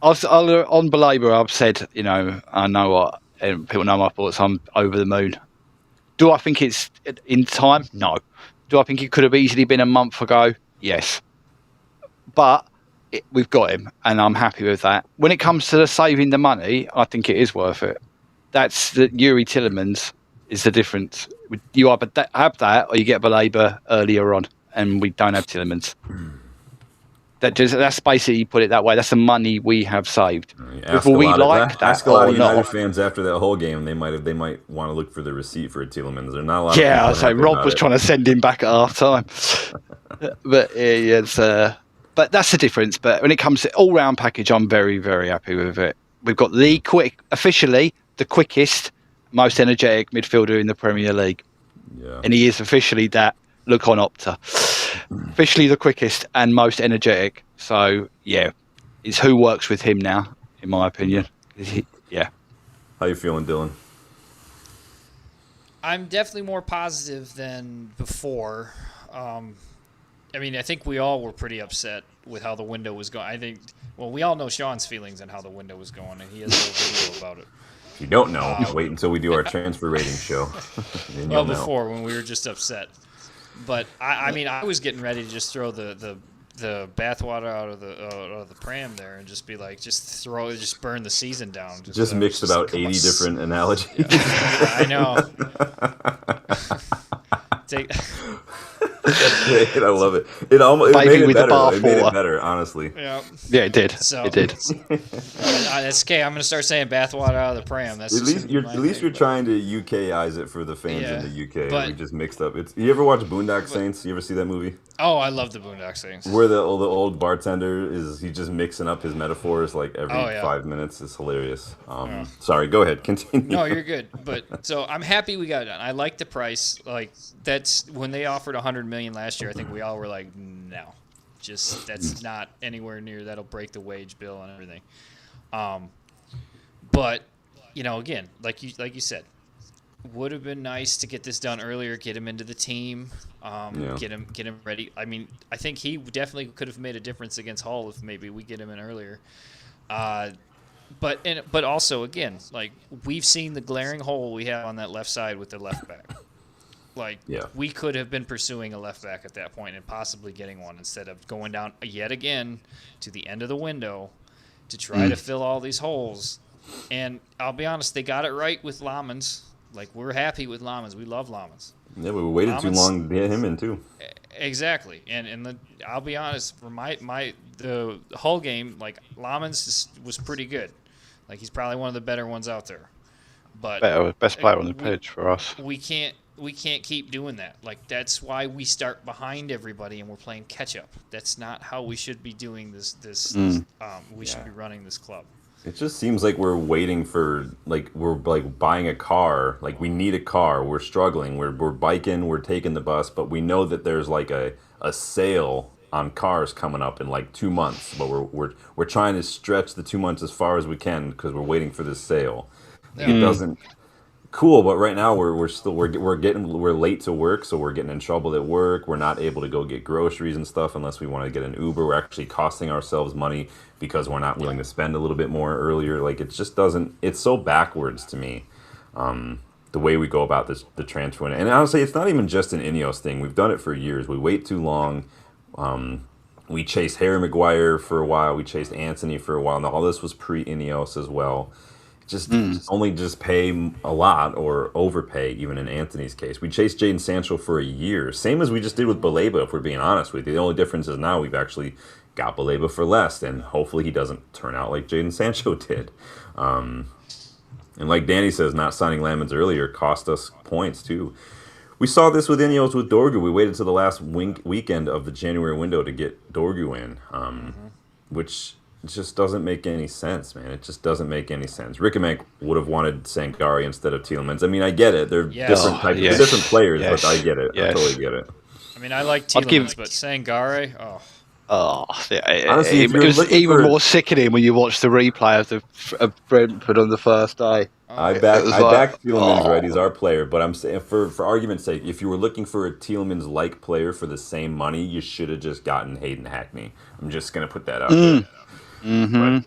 on Baleba, I've said, I know what, and people know my thoughts. I'm over the moon. Do I think it's in time? No. Do I think it could have easily been a month ago? Yes. But we've got him, and I'm happy with that. When it comes to saving the money, I think it is worth it. That's the Yuri Tillemans is the difference. You either have that or you get Baleba earlier on, and we don't have Tillemans. That's basically, put it that way. That's the money we have saved. Ask a lot of United fans after that whole game. They might want to look for the receipt for Tillemans. They're not a lot. Yeah, I'd say Rob was trying to send him back at half time. But but that's the difference. But when it comes to all round package, I'm very, very happy with it. We've got officially the quickest, most energetic midfielder in the Premier League. Yeah. And he is officially that. Look on Opta. Officially the quickest and most energetic. So, yeah, it's who works with him now, in my opinion. How you feeling, Dylan? I'm definitely more positive than before. I think we all were pretty upset with how the window was going. We all know Sean's feelings on how the window was going, and he has a little video about it. If you don't know, wait until we do our transfer rating show. Before, when we were just upset. But I was getting ready to just throw the bathwater out of the pram there and just be like, just burn the season down. Just mixed about 80 different analogies. Yeah, I know. That's great. I love it. It made it better. It made it better, honestly. Yeah. Yeah, it did. So it did. That's okay. I'm gonna start saying bathwater out of the pram. That's at least you're trying to UKize it for the fans in the UK. But, we just mixed up. You ever watch Boondock Saints? You ever see that movie? Oh, I love the Boondock Saints. Where the old bartender he's just mixing up his metaphors like every 5 minutes. It's hilarious. Sorry, go ahead. Continue. No, you're good. But so I'm happy we got it done. I like the price. Like that's when they offered $100 million last year. I think we all were like, no, just that's not anywhere near. That'll break the wage bill and everything. But again, like you said, would have been nice to get this done earlier, get him into the team, get him ready. I mean, I think he definitely could have made a difference against Hull if maybe we get him in earlier. But also again, like we've seen the glaring hole we have on that left side with the left back. Like we could have been pursuing a left back at that point and possibly getting one instead of going down yet again to the end of the window to try to fill all these holes. And I'll be honest, they got it right with Lamans. Like we're happy with Lamans. We love Lamans. Yeah, we waited too long to get him in too. Exactly. And I'll be honest, for the Hull game, like Lamans was pretty good. Like he's probably one of the better ones out there. But best player on the pitch for us. We can't keep doing that. Like that's why we start behind everybody and we're playing catch up. That's not how we should be doing this. We should be running this club. It just seems like we're waiting for we're buying a car. Like we need a car. We're struggling. We're biking. We're taking the bus, but we know that there's like a sale on cars coming up in like 2 months. But we're trying to stretch the 2 months as far as we can because we're waiting for this sale. It doesn't. Cool, but right now we're late to work, so we're getting in trouble at work. We're not able to go get groceries and stuff unless we want to get an Uber. We're actually costing ourselves money because we're not willing to spend a little bit more earlier. Like it just doesn't. It's so backwards to me, the way we go about the transfer. And honestly, it's not even just an Ineos thing. We've done it for years. We wait too long. We chased Harry Maguire for a while. We chased Anthony for a while. Now all this was pre-Ineos as well. Only pay a lot or overpay, even in Anthony's case. We chased Jadon Sancho for a year. Same as we just did with Baleba, if we're being honest with you. The only difference is now we've actually got Baleba for less, and hopefully he doesn't turn out like Jadon Sancho did. And like Danny says, not signing Lamans earlier cost us points, too. We saw this with Ineos with Dorgu. We waited till the last weekend of the January window to get Dorgu in, which... It just doesn't make any sense, man. It just doesn't make any sense. Rickamank would have wanted Sankari instead of Tielemans. I mean, I get it. They're different players, but I get it. I totally get it. I mean, I like Tielemans, but Sangare, honestly, it was even more sickening when you watch the replay of Brentford on the first day. I back Tielemans, right? He's our player, but I'm saying for argument's sake, if you were looking for a Tielemans-like player for the same money, you should have just gotten Hayden Hackney. I'm just gonna put that out there. But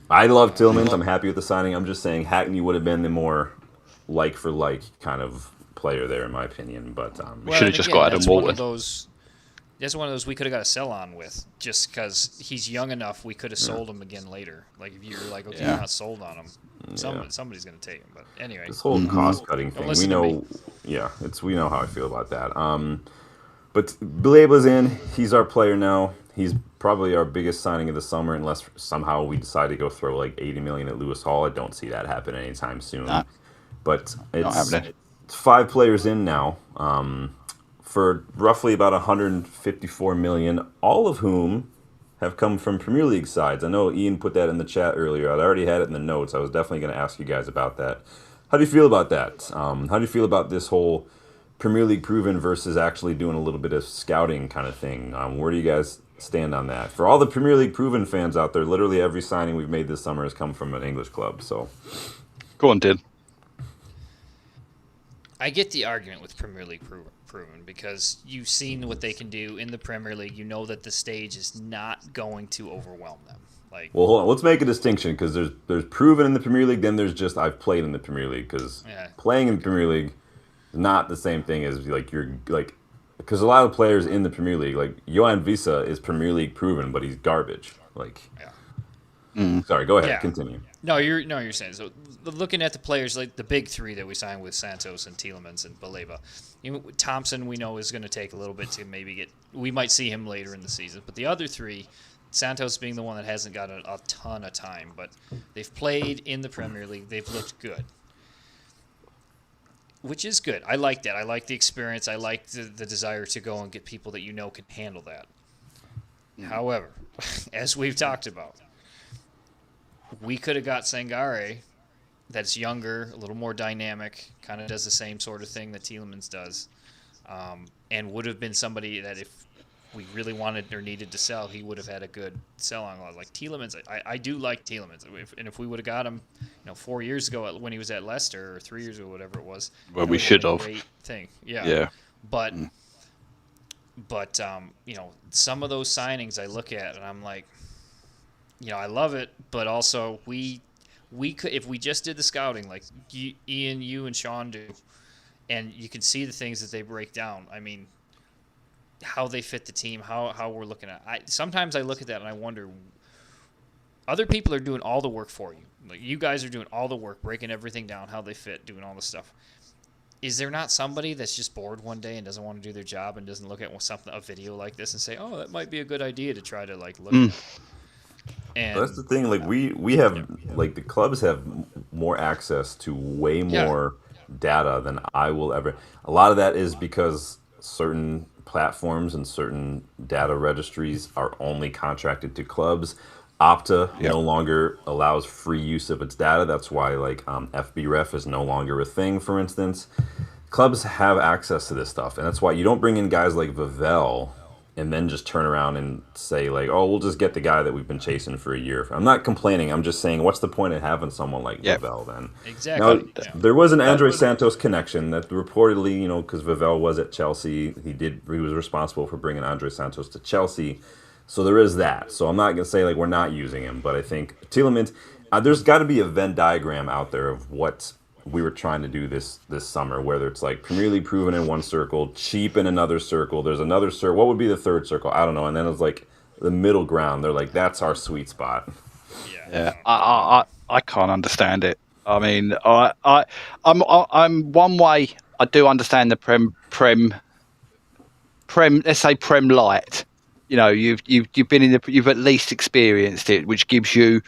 I love Tielemans. I'm happy with the signing. I'm just saying Hackney would have been the more like for like kind of player there, in my opinion. But we should have just got Adam Walton. That's one of those we could have got a sell on with, just because he's young enough. We could have sold him again later. Like if you're like, okay, you're not sold on him, somebody's going to take him. But anyway, this whole cost cutting thing, we know. We know how I feel about that. But Baleba's in. He's our player now. He's probably our biggest signing of the summer, unless somehow we decide to go throw like $80 million at Lewis Hall. I don't see that happen anytime soon. But it's 5 players in now, for roughly about $154 million, all of whom have come from Premier League sides. I know Ian put that in the chat earlier. I already had it in the notes. I was definitely going to ask you guys about that. How do you feel about that? How do you feel about this whole Premier League proven versus actually doing a little bit of scouting kind of thing? Where do you guys stand on that? For all the Premier League proven fans out there, literally every signing we've made this summer has come from an English club. So, go on, Did. I get the argument with Premier League proven because you've seen what they can do in the Premier League. You know that the stage is not going to overwhelm them. Well, hold on. Let's make a distinction, because there's proven in the Premier League. Then there's just I've played in the Premier League, because playing in the Premier League is not the same thing as because a lot of players in the Premier League, like Johan Visa, is Premier League proven, but he's garbage. Sorry, go ahead. Yeah. Continue. You're saying so. Looking at the players like the big three that we signed with Santos and Tielemans and Baleba, Thompson we know is going to take a little bit to maybe get. We might see him later in the season, but the other three, Santos being the one that hasn't got a ton of time, but they've played in the Premier League. They've looked good, which is good. I like that. I like the experience. I like the desire to go and get people that can handle that. However, as we've talked about, we could have got Sangare that's younger, a little more dynamic, kind of does the same sort of thing that Tielemans does, and would have been somebody that if we really wanted or needed to sell, he would have had a good sell on. Like Tielemans, I do like Tielemans, and if we would have got him, 4 years ago when he was at Leicester or 3 years ago, whatever it was, well, we should have. Great thing, yeah. But some of those signings I look at and I'm like, I love it, but also we could, if we just did the scouting like Ian, you and Sean do, and you can see the things that they break down. I mean, how they fit the team, how we're looking at. Sometimes I look at that and I wonder, other people are doing all the work for you. Like you guys are doing all the work, breaking everything down, how they fit, doing all the stuff. Is there not somebody that's just bored one day and doesn't want to do their job and doesn't look at a video like this and say, oh, that might be a good idea to try to look at it? And that's the thing. Like we have, like the clubs have more access to way more data than I will ever. A lot of that is because certain platforms and certain data registries are only contracted to clubs. Opta no longer allows free use of its data. That's why FBref is no longer a thing, for instance. Clubs have access to this stuff, and that's why you don't bring in guys like Vivell and then just turn around and say we'll just get the guy that we've been chasing for a year. I'm not complaining. I'm just saying, what's the point of having someone like Vivell then? Exactly. Now, there was an Andre Santos connection that reportedly, because Vivell was at Chelsea, he was responsible for bringing Andre Santos to Chelsea. So there is that. So I'm not going to say we're not using him, but I think Tielemans, there's got to be a Venn diagram out there of what we were trying to do this summer, whether it's Premier League proven in one circle, cheap in another circle. There's another circle. What would be the third circle? I don't know. And then it's the middle ground. They're that's our sweet spot. Yeah. I can't understand it. I mean, I'm one way. I do understand the Prem. Let's say Prem Light. You've been you've at least experienced it, which gives you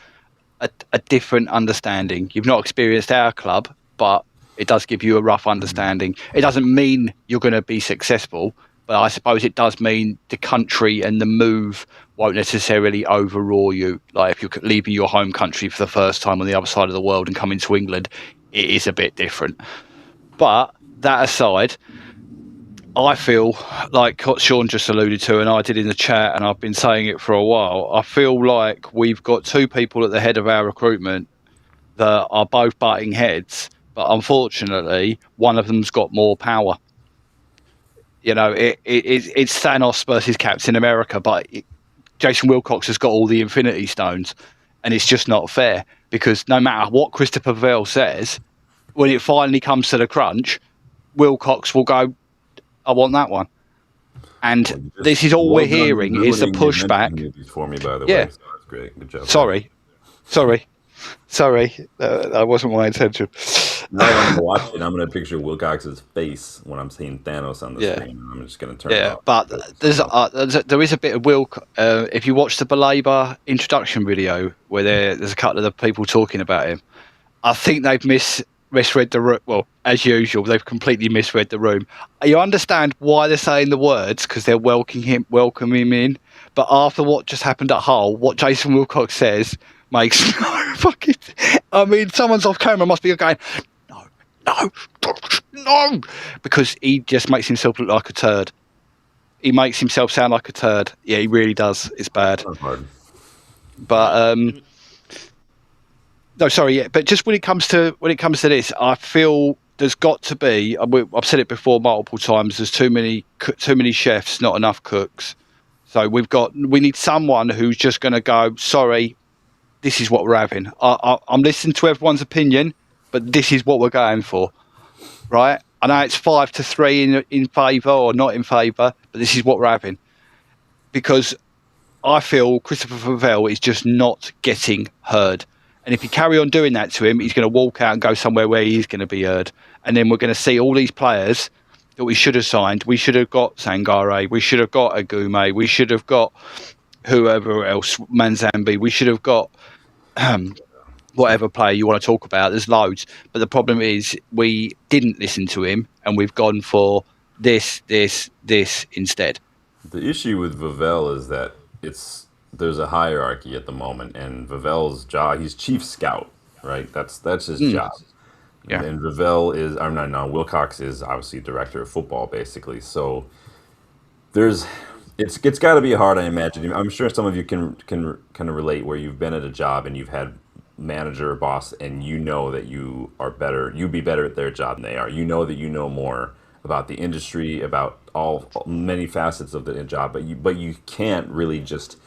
a different understanding. You've not experienced our club, but it does give you a rough understanding. It doesn't mean you're going to be successful, but I suppose it does mean the country and the move won't necessarily overawe you. Like if you're leaving your home country for the first time on the other side of the world and coming to England, it is a bit different. But that aside, I feel like what Sean just alluded to, and I did in the chat, and I've been saying it for a while, I feel like we've got two people at the head of our recruitment that are both butting heads, but unfortunately, one of them's got more power. It's Thanos versus Captain America, but Jason Wilcox has got all the Infinity Stones, and it's just not fair, because no matter what Christopher Vell says, when it finally comes to the crunch, Wilcox will go, I want that one. And this is all we're hearing is the pushback. For me, by the way. So that's great. Good job. Sorry. That wasn't my intention. Now I'm going to watch it. I'm going to picture Wilcox's face when I'm seeing Thanos on the screen. I'm just going to turn it off. But there is a bit of if you watch the Baleba introduction video where there's a couple of the people talking about him, I think they've misread the room. Well, as usual, they've completely misread the room. You understand why they're saying the words, because they're welcoming him in. But after what just happened at Hull, what Jason Wilcox says makes no fucking... I mean, someone's off camera must be going, no, because he just makes himself look like a turd. He makes himself sound like a turd. Yeah, he really does. It's bad. But no, sorry, yeah. But just when it comes to this, I feel there's got to be. I've said it before multiple times. There's too many chefs, not enough cooks. So we need someone who's just going to go, sorry, this is what we're having. I'm listening to everyone's opinion, but this is what we're going for, right? I know it's 5-3 in favour or not in favour, but this is what we're having. Because I feel Christopher Favell is just not getting heard. And if you carry on doing that to him, he's going to walk out and go somewhere where he's going to be heard. And then we're going to see all these players that we should have signed. We should have got Sangare. We should have got Agume. We should have got whoever else, Manzambi. We should have got whatever player you want to talk about. There's loads. But the problem is we didn't listen to him, and we've gone for this instead. The issue with Vavell is that there's a hierarchy at the moment, and Vavell's job, he's chief scout, right? That's his job. Yeah. And Vavell is, I'm not, no, Wilcox is obviously director of football, basically. So it's got to be hard, I imagine. I'm sure some of you can kind of relate, where you've been at a job and you've had manager or boss, and you know that you'd be better at their job than they are. You know that you know more about the industry, about many facets of the job, but you can't really just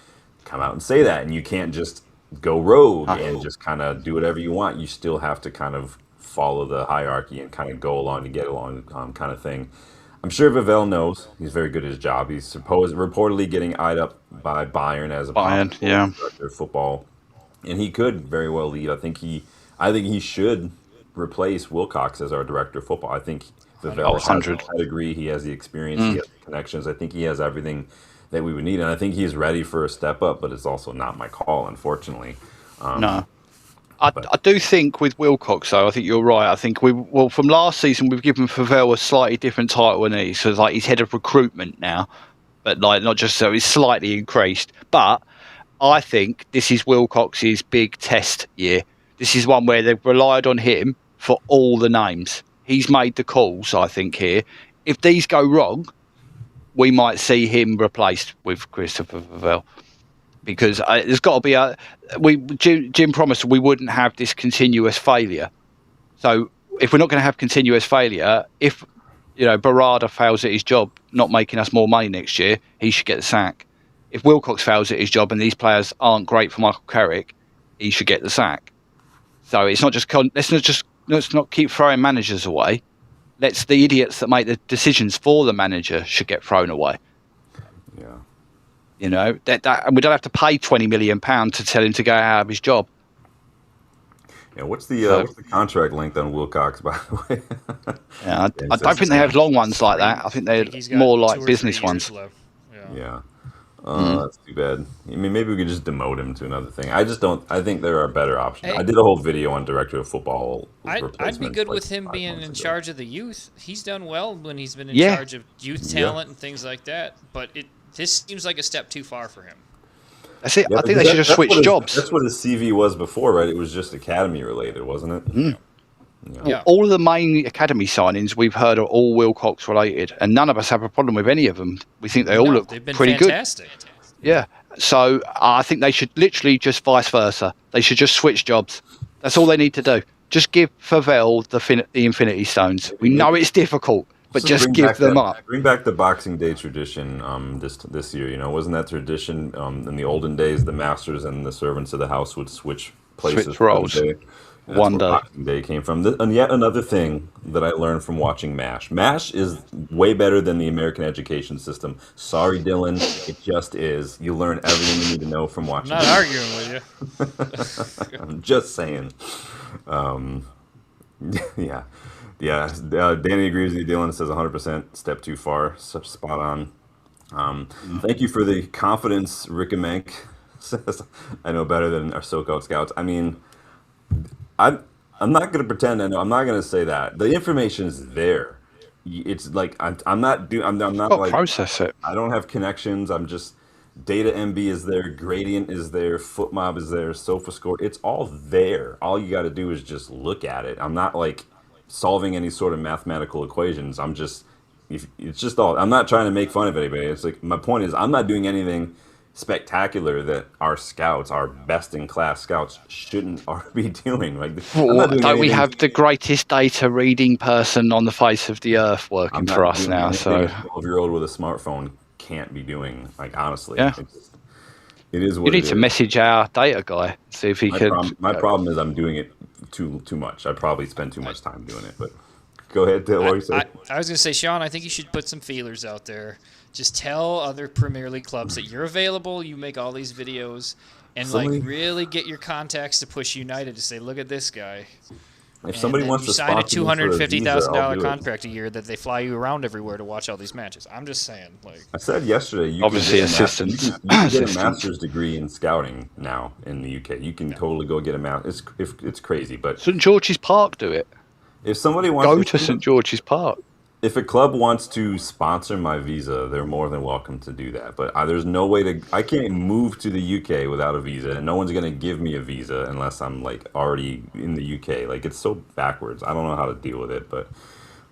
come out and say that, and you can't just go rogue and just kind of do whatever you want. You still have to kind of follow the hierarchy and kind of go along to get along, kind of thing. I'm sure Vavell knows he's very good at his job. He's reportedly getting eyed up by Bayern as a director of football, and he could very well leave. I think he should replace Wilcox as our director of football. I think Vavell has the pedigree, he has the experience, he has the connections. I think he has everything that we would need, and I think he's ready for a step up. But it's also not my call, unfortunately. No. I do think with Wilcox, though, I think you're right. I think from last season, we've given Favell a slightly different title than he. So like he's head of recruitment now, but like not just so, it's slightly increased. But I think this is Wilcox's big test year. This is one where they've relied on him for all the names. He's made the calls, I think, here. If these go wrong, we might see him replaced with Christopher Favell. Because there's got to be Jim promised we wouldn't have this continuous failure. So if we're not going to have continuous failure, if Barada fails at his job, not making us more money next year, he should get the sack. If Wilcox fails at his job and these players aren't great for Michael Carrick, he should get the sack. So it's not just let's not keep throwing managers away. The idiots that make the decisions for the manager should get thrown away. Yeah. That we don't have to pay £20 million to tell him to go out of his job. Yeah, what's the contract length on Wilcox, by the way? Yeah, I don't think they have long ones like that. I think they're more like business ones. Yeah. That's too bad. I mean, maybe we could just demote him to another thing. I think there are better options. Hey, I did a whole video on director of football. I'd be good with him being in charge of the youth. He's done well when he's been in charge of youth talent and things like that. But this seems like a step too far for him. That's it. I think they should have switched jobs. That's what his CV was before, right? It was just academy related, wasn't it? Mm. Yeah. All of the main academy signings we've heard are all Wilcox related, and none of us have a problem with any of them. We think they all look pretty fantastic. Good. Yeah. So I think they should literally just vice versa. They should just switch jobs. That's all they need to do. Just give Favell the Infinity Stones. We know it's difficult, but just give them up. Bring back the Boxing Day tradition this year. Wasn't that tradition in the olden days? The masters and the servants of the house would switch places. Switch roles. One day. Boxing Day came from. And yet another thing that I learned from watching MASH. MASH is way better than the American education system. Sorry, Dylan. It just is. You learn everything you need to know from watching. I'm not arguing with you. I'm just saying. Yeah. Yeah, Danny agrees with you, Dylan. Says 100% step too far. Such spot on. Thank you for the confidence, Rick and Mank says. I know better than our SoCal scouts. I mean, I'm not going to pretend I know. I'm not going to say that. The information is there. It's like I'm not like process it. I don't have connections. I'm just Data MB is there, Gradient is there, FootMob is there, SofaScore. It's all there. All you got to do is just look at it. I'm not like solving any sort of mathematical equations. I'm not trying to make fun of anybody. It's like my point is I'm not doing anything spectacular that our scouts, our best in class scouts, shouldn't be doing. Like, don't we have the greatest data reading person on the face of the earth working for us now? So a 12-year-old with a smartphone can't be doing. Like, honestly, yeah. It is what you need to message our data guy, see if he could. My problem is I'm doing it too much. I probably spend too much time doing it, but Go ahead, Dale. What are you saying? I was going to say, Sean, I think you should put some feelers out there. Just tell other Premier League clubs that you're available. You make all these videos, and really get your contacts to push United to say, "Look at this guy." If somebody wants to sign a $250,000 $250,000 contract a year that they fly you around everywhere to watch all these matches. I'm just saying, I said yesterday, you obviously can assistants. You can get a master's degree in scouting now in the UK. You can totally go get a master's. It's crazy, but St George's Park do it. If somebody wants go to St George's Park. If a club wants to sponsor my visa, they're more than welcome to do that. But there's no way I can't move to the UK without a visa, and no one's going to give me a visa unless I'm already in the UK. It's so backwards. I don't know how to deal with it, but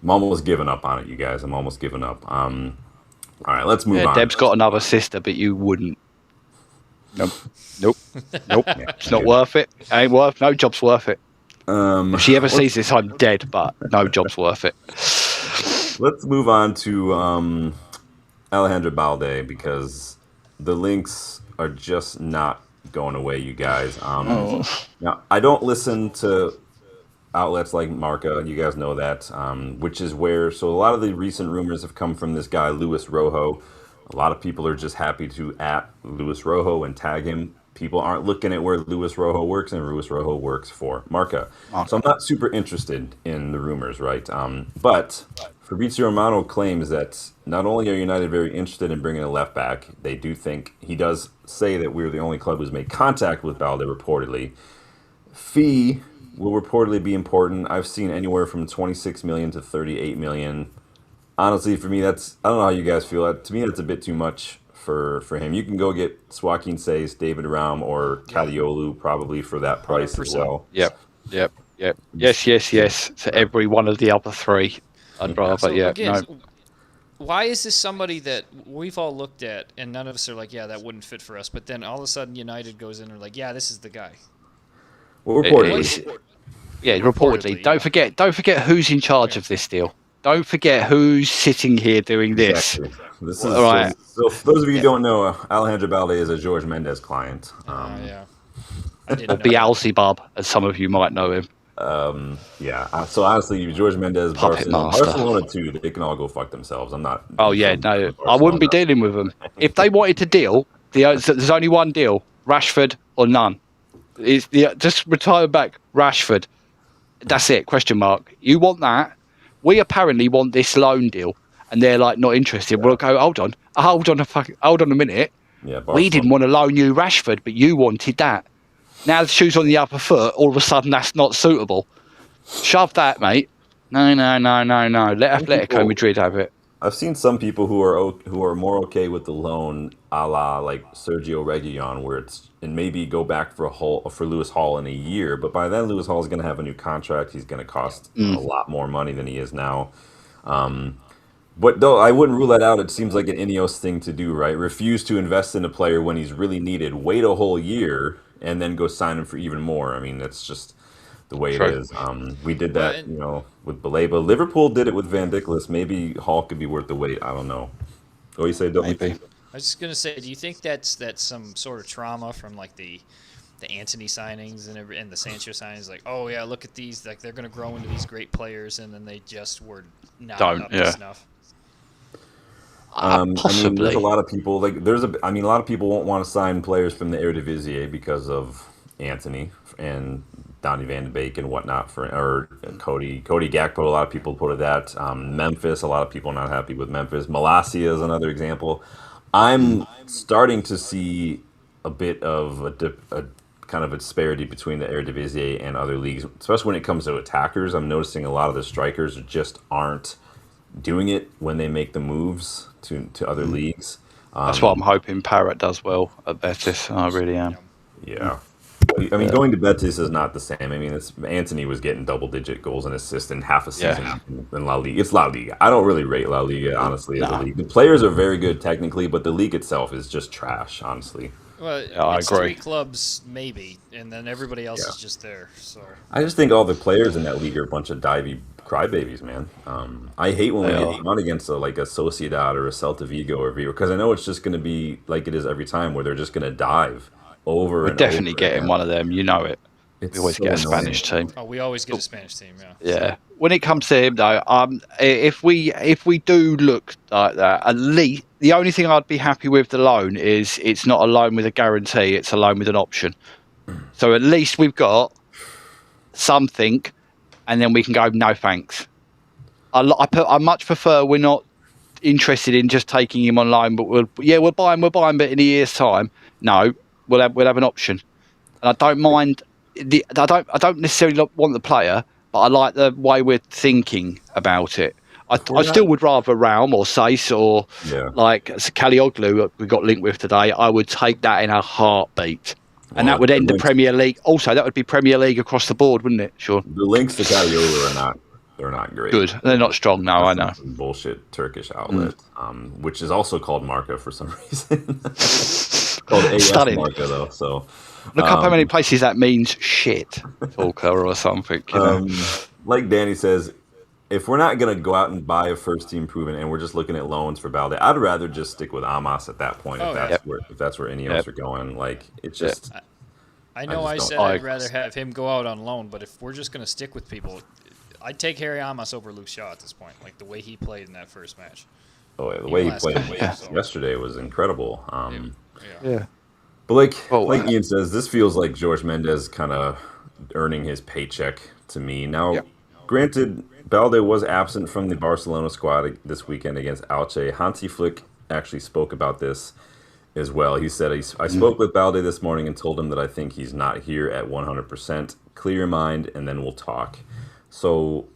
I'm almost giving up on it, you guys. I'm almost giving up. All right, let's move on. Deb's got another sister, but you wouldn't. Nope. It's not worth it. No job's worth it. If she ever sees this, I'm dead, but no job's worth it. Let's move on to Alejandro Balde, because the links are just not going away, you guys. Now, I don't listen to outlets like Marca, you guys know that, which is where, so a lot of the recent rumors have come from this guy, Luis Rojo. A lot of people are just happy to @ Luis Rojo and tag him. People aren't looking at where Luis Rojo works, and Luis Rojo works for Marca. So I'm not super interested in the rumors, right? But Fabrizio Romano claims that not only are United very interested in bringing a left back, they do think, he does say that we're the only club who's made contact with Balde reportedly. Fee will reportedly be important. I've seen anywhere from 26 million to 38 million. Honestly, for me, I don't know how you guys feel. To me, that's a bit too much for him. You can go get Joaquin Seis, David Raum, or Kadiolu probably for that price 100%. As well. Yep. Yes. To every one of the other three. I'd rather, again, no. Why is this somebody that we've all looked at and none of us are like, yeah, that wouldn't fit for us, but then all of a sudden United goes in and are like, yeah, this is the guy. Well, reportedly. Reportedly. Don't forget who's in charge of this deal. Don't forget who's sitting here doing this. Exactly. This is right. So for those of you who don't know, Alejandro Balde is a George Mendes client. Yeah. Or Beelzebub, as some of you might know him. So honestly, George Mendes, Barcelona too, they can all go fuck themselves. I'm not. Oh yeah, no, I wouldn't be dealing with them. If they wanted to deal, there's only one deal: Rashford or none. Just retire back, Rashford. That's it. Question mark. You want that? We apparently want this loan deal, and they're not interested. We'll go. Hold on a minute. Yeah, we didn't want to loan you Rashford, but you wanted that. Now the shoe's on the upper foot. All of a sudden, that's not suitable. Shove that, mate. No. Let Atletico Madrid have it. I've seen some people who are more okay with the loan, a la Sergio Reguilon, where it's and maybe go back for Lewis Hall in a year. But by then, Lewis Hall is going to have a new contract. He's going to cost a lot more money than he is now. But though I wouldn't rule that out, it seems like an Ineos thing to do, right? Refuse to invest in a player when he's really needed. Wait a whole year and then go sign him for even more. I mean, that's just the way it is. We did that, with Baleba. Liverpool did it with Van Dijk. Maybe Hall could be worth the wait. I don't know. What do you say, Dudley? Maybe. I was just gonna say, do you think that's some sort of trauma from the Antony signings and the Sancho signings? Oh yeah, look at these. They're gonna grow into these great players, and then they just were not up to snuff. Possibly. There's a lot of people a lot of people won't want to sign players from the Eredivisie because of Antony and Donny van de Beek and whatnot or Cody Gakpo. A lot of people put that. Memphis. A lot of people are not happy with Memphis. Malacia is another example. I'm starting to see a bit of a kind of a disparity between the Eredivisie and other leagues, especially when it comes to attackers. I'm noticing a lot of the strikers just aren't doing it when they make the moves to other leagues. That's what I'm hoping Parrott does well at Betis. I really am. Yeah. I mean, going to Betis is not the same. I mean, Antony was getting double-digit goals and assists in half a season in La Liga. It's La Liga. I don't really rate La Liga, honestly, as a league. The players are very good technically, but the league itself is just trash, honestly. Well, I agree. 3 clubs, maybe, and then everybody else is just there. So I just think all the players in that league are a bunch of divey crybabies, man. I hate when we get on against a Sociedad or a Celta Vigo or Vigo, because I know it's just going to be like it is every time, where they're just going to dive over and over. We're definitely getting one of them, you know it. We always get a Spanish team. Oh, we always get a Spanish team, yeah. Yeah. When it comes to him, though, if we do look like that, at least the only thing I'd be happy with the loan is it's not a loan with a guarantee; it's a loan with an option. So at least we've got something, and then we can go, no thanks. I much prefer we're not interested in just taking him on loan, but we'll buy him, but in a year's time, no, we'll have an option. And I don't mind I don't necessarily want the player, but I like the way we're thinking about it. I still would rather Raum or Sace or like Kalioglu we got linked with today. I would take that in a heartbeat. And that would end the Premier League. Also, that would be Premier League across the board, wouldn't it? Sure. The links to Kalioglu they're not great. Good. They're not strong. No, I know. Bullshit Turkish outlet, which is also called Marca for some reason. Called AS Marca though. So look up how many places that means shit talker or something. You know? Like Danny says, if we're not gonna go out and buy a first team proven and we're just looking at loans for Balde, I'd rather just stick with Amos at that point if that's where Ineos are going. Like it's just. I know I said I'd rather have him go out on loan, but if we're just gonna stick with people, I'd take Harry Amos over Luke Shaw at this point. Like the way he played in that first match. Oh, yeah, the way he played yesterday was incredible. Yeah. But like Ian says, this feels like George Mendes kind of earning his paycheck to me. Now, granted, Balde was absent from the Barcelona squad this weekend against Elche. Hansi Flick actually spoke about this as well. He said, I spoke with Balde this morning and told him that I think he's not here at 100%. Clear your mind, and then we'll talk. So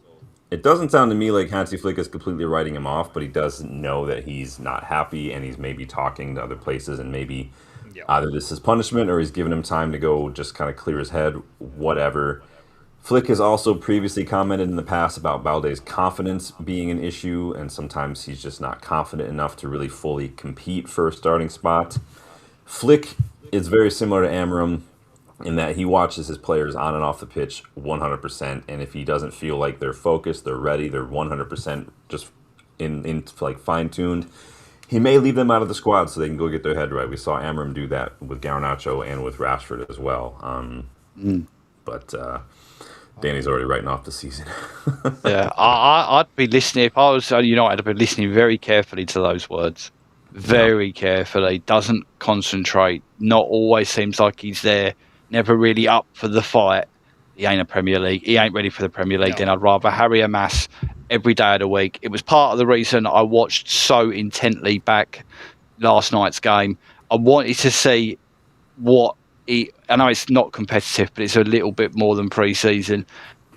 it doesn't sound to me like Hansi Flick is completely writing him off, but he does know that he's not happy and he's maybe talking to other places and maybe either this is punishment or he's giving him time to go just kind of clear his head, whatever. Flick has also previously commented in the past about Balde's confidence being an issue, and sometimes he's just not confident enough to really fully compete for a starting spot. Flick is very similar to Amram in that he watches his players on and off the pitch 100%, and if he doesn't feel like they're focused, they're ready, they're 100% just in like fine-tuned, he may leave them out of the squad so they can go get their head right. We saw Amram do that with Garnacho and with Rashford as well. But Danny's already writing off the season. Yeah, I'd be listening. If I was United, I'd be listening very carefully to those words. Very carefully. Doesn't concentrate. Not always seems like he's there. Never really up for the fight. He ain't a Premier League. He ain't ready for the Premier League. Then I'd rather Harry Amos every day of the week. It was part of the reason I watched so intently back last night's game. I wanted to see what he. I know it's not competitive, but it's a little bit more than pre-season,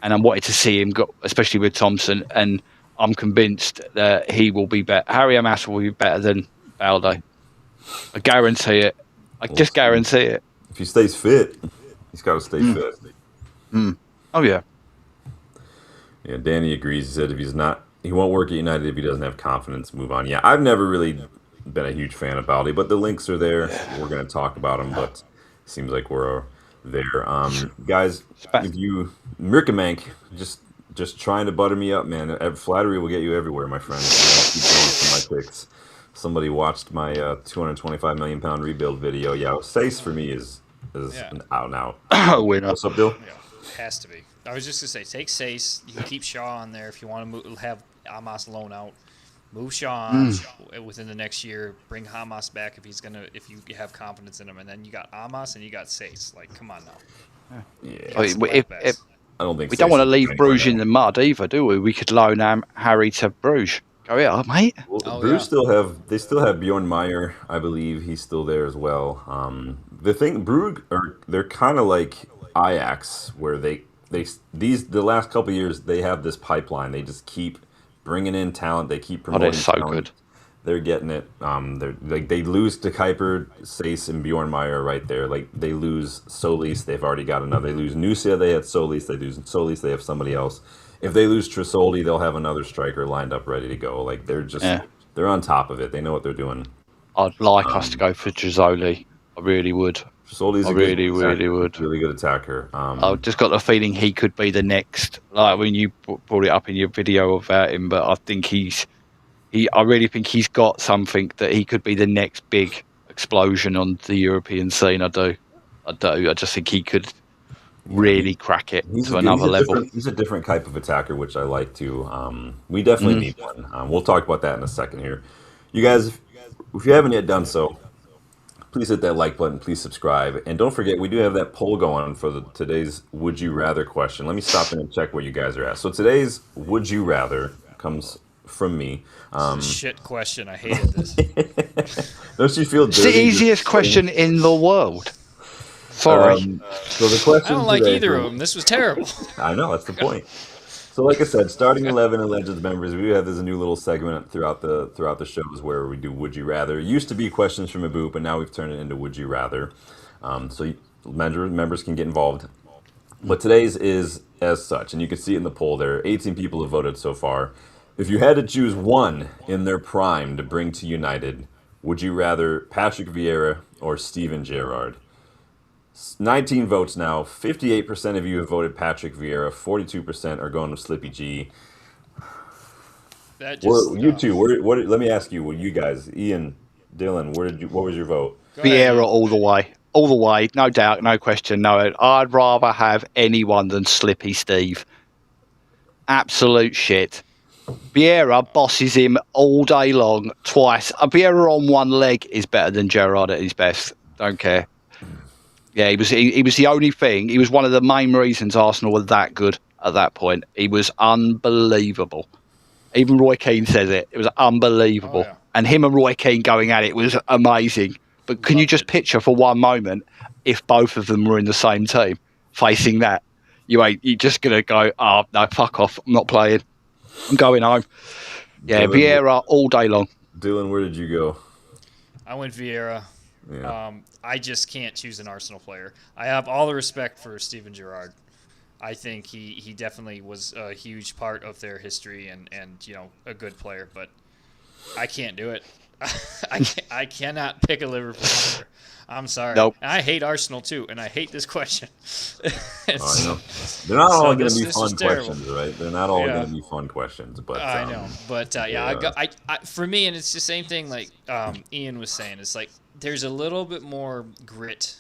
and I wanted to see him go, especially with Thompson. And I'm convinced that he will be better. Harry Amos will be better than Balde. I guarantee it. I just guarantee it. If he stays fit, he's got to stay fit. Oh yeah. Yeah, Danny agrees. He said if he's not, he won't work at United if he doesn't have confidence. Move on. Yeah, I've never really been a huge fan of Balde, but the links are there. We're going to talk about them, but it seems like we're there. Guys, if you Mirkamank, just trying to butter me up, man. Flattery will get you everywhere, my friend. Keep going for my picks. Somebody watched my 225 million pound rebuild video. Yeah, Sace for me is an out and out winner. What's up, Bill? Yeah, has to be. I was just gonna say, take Sace. You can keep Shaw on there if you want to have Amos loan out. Move Shaw on within the next year. Bring Hamas back if you have confidence in him, and then you got Amos and you got Sace. Like, come on now. Yeah. I don't think we don't want to leave Bruges in the mud either, do we? We could loan Harry to Bruges. Go yeah, mate. Well, Bruges still have Bjorn Meyer, I believe he's still there as well. The thing, Brugge they're kind of like Ajax, where the last couple of years they have this pipeline. They just keep bringing in talent. They keep promoting. They're so talent. Good. They're getting it. They lose to Kuiper, Sace, and Bjorn Meyer right there. Like they lose Solis, they've already got another. They lose Nusia, they had Solis. They lose Solis, they have somebody else. If they lose Trisoli, they'll have another striker lined up ready to go. Like they're on top of it. They know what they're doing. I'd like us to go for Trisoli. I really would. Trisoli's really would. Really good attacker. I've just got the feeling he could be the next. Like when you brought it up in your video about him, but I think I really think he's got something that he could be the next big explosion on the European scene. I do. I just think he could really crack it to another level. He's a different type of attacker, which I like too. We definitely need one. We'll talk about that in a second here. You guys, if you haven't yet done so, please hit that like button. Please subscribe. And don't forget, we do have that poll going for today's Would You Rather question. Let me stop in and check what you guys are at. So today's Would You Rather comes from me. Shit question. I hated this. Don't you feel dirty? It's the easiest question in the world. Sorry. So the question I don't like either of them. This was terrible. I know, that's the point. So like I said, starting 11 and Legends members, we have this new little segment throughout the shows where we do Would You Rather. It used to be questions from a boot, but now we've turned it into Would You Rather. Members can get involved. But today's is as such, and you can see it in the poll there. 18 people have voted so far. If you had to choose one in their prime to bring to United, would you rather Patrick Vieira or Steven Gerrard? 19 votes now. 58% of you have voted Patrick Vieira. 42% are going with Slippy G. That just, you two. Let me ask you. What you guys, Ian, Dylan, what was your vote? Vieira all the way, no doubt, no question. No, I'd rather have anyone than Slippy Steve. Absolute shit. Vieira bosses him all day long, twice. Vieira on one leg is better than Gerrard at his best. Don't care. Yeah, he was the only thing. He was one of the main reasons Arsenal were that good at that point. He was unbelievable. Even Roy Keane says it. It was unbelievable. Oh, yeah. And him and Roy Keane going at it was amazing. But can you just picture for one moment if both of them were in the same team facing that? You're just going to go, oh, no, fuck off. I'm not playing. I'm going home. Yeah, Dylan, Vieira all day long. Dylan, where did you go? I went Vieira. Yeah. I just can't choose an Arsenal player. I have all the respect for Steven Gerrard. I think he definitely was a huge part of their history and a good player, but I can't do it. I cannot pick a Liverpool player. I'm sorry. Nope. And I hate Arsenal too, and I hate this question. I know. They're not all going to be fun questions, right? They're not all going to be fun questions, but I know. But I for me, and it's the same thing. Like Ian was saying, it's like there's a little bit more grit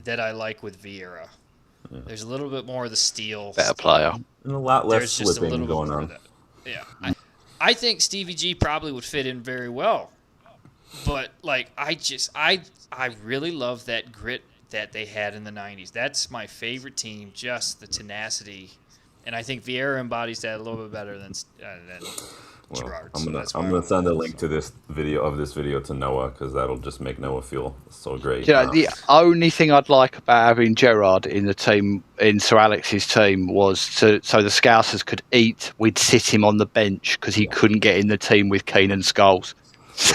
that I like with Vieira. Yeah. There's a little bit more of the steel. Better player. And a lot less slipping going on. Yeah. I think Stevie G probably would fit in very well. But like I really love that grit that they had in the 90s. That's my favorite team, just the tenacity. And I think Vieira embodies that a little bit better than Gerrard. I'm gonna send a link to this video to Noah because that'll just make Noah feel so great. Yeah, the only thing I'd like about having Gerrard in the team, in Sir Alex's team, was so the Scousers could eat. We'd sit him on the bench because he couldn't get in the team with Keane and Scholes.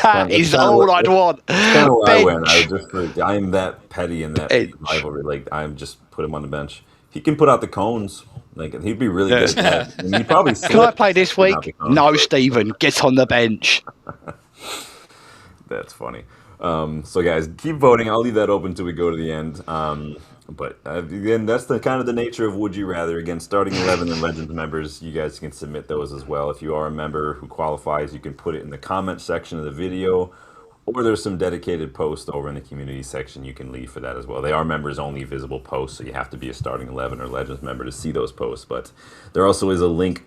That is all I'd want. That's kind of where I went. I'm that petty in that rivalry. Like I'm just put him on the bench. He can put out the cones. Like he'd be really good at that. And he'd probably can I play this week? No, Stephen, get on the bench. That's funny. So guys, keep voting. I'll leave that open until we go to the end. But again, that's the kind of the nature of Would You Rather. Again, starting 11 and Legends members, you guys can submit those as well. If you are a member who qualifies, you can put it in the comment section of the video, or there's some dedicated posts over in the community section you can leave for that as well. They are members only visible posts, so you have to be a starting 11 or Legends member to see those posts. But there also is a link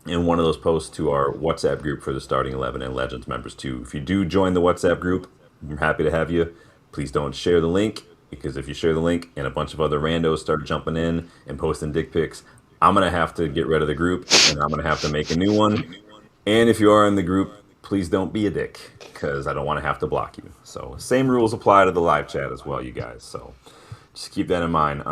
in one of those posts to our WhatsApp group for the starting 11 and Legends members too. If you do join the WhatsApp group, I'm happy to have you. Please don't share the link. Because if you share the link and a bunch of other randos start jumping in and posting dick pics, I'm going to have to get rid of the group and I'm going to have to make a new one. And if you are in the group, please don't be a dick because I don't want to have to block you. So same rules apply to the live chat as well, you guys. So just keep that in mind.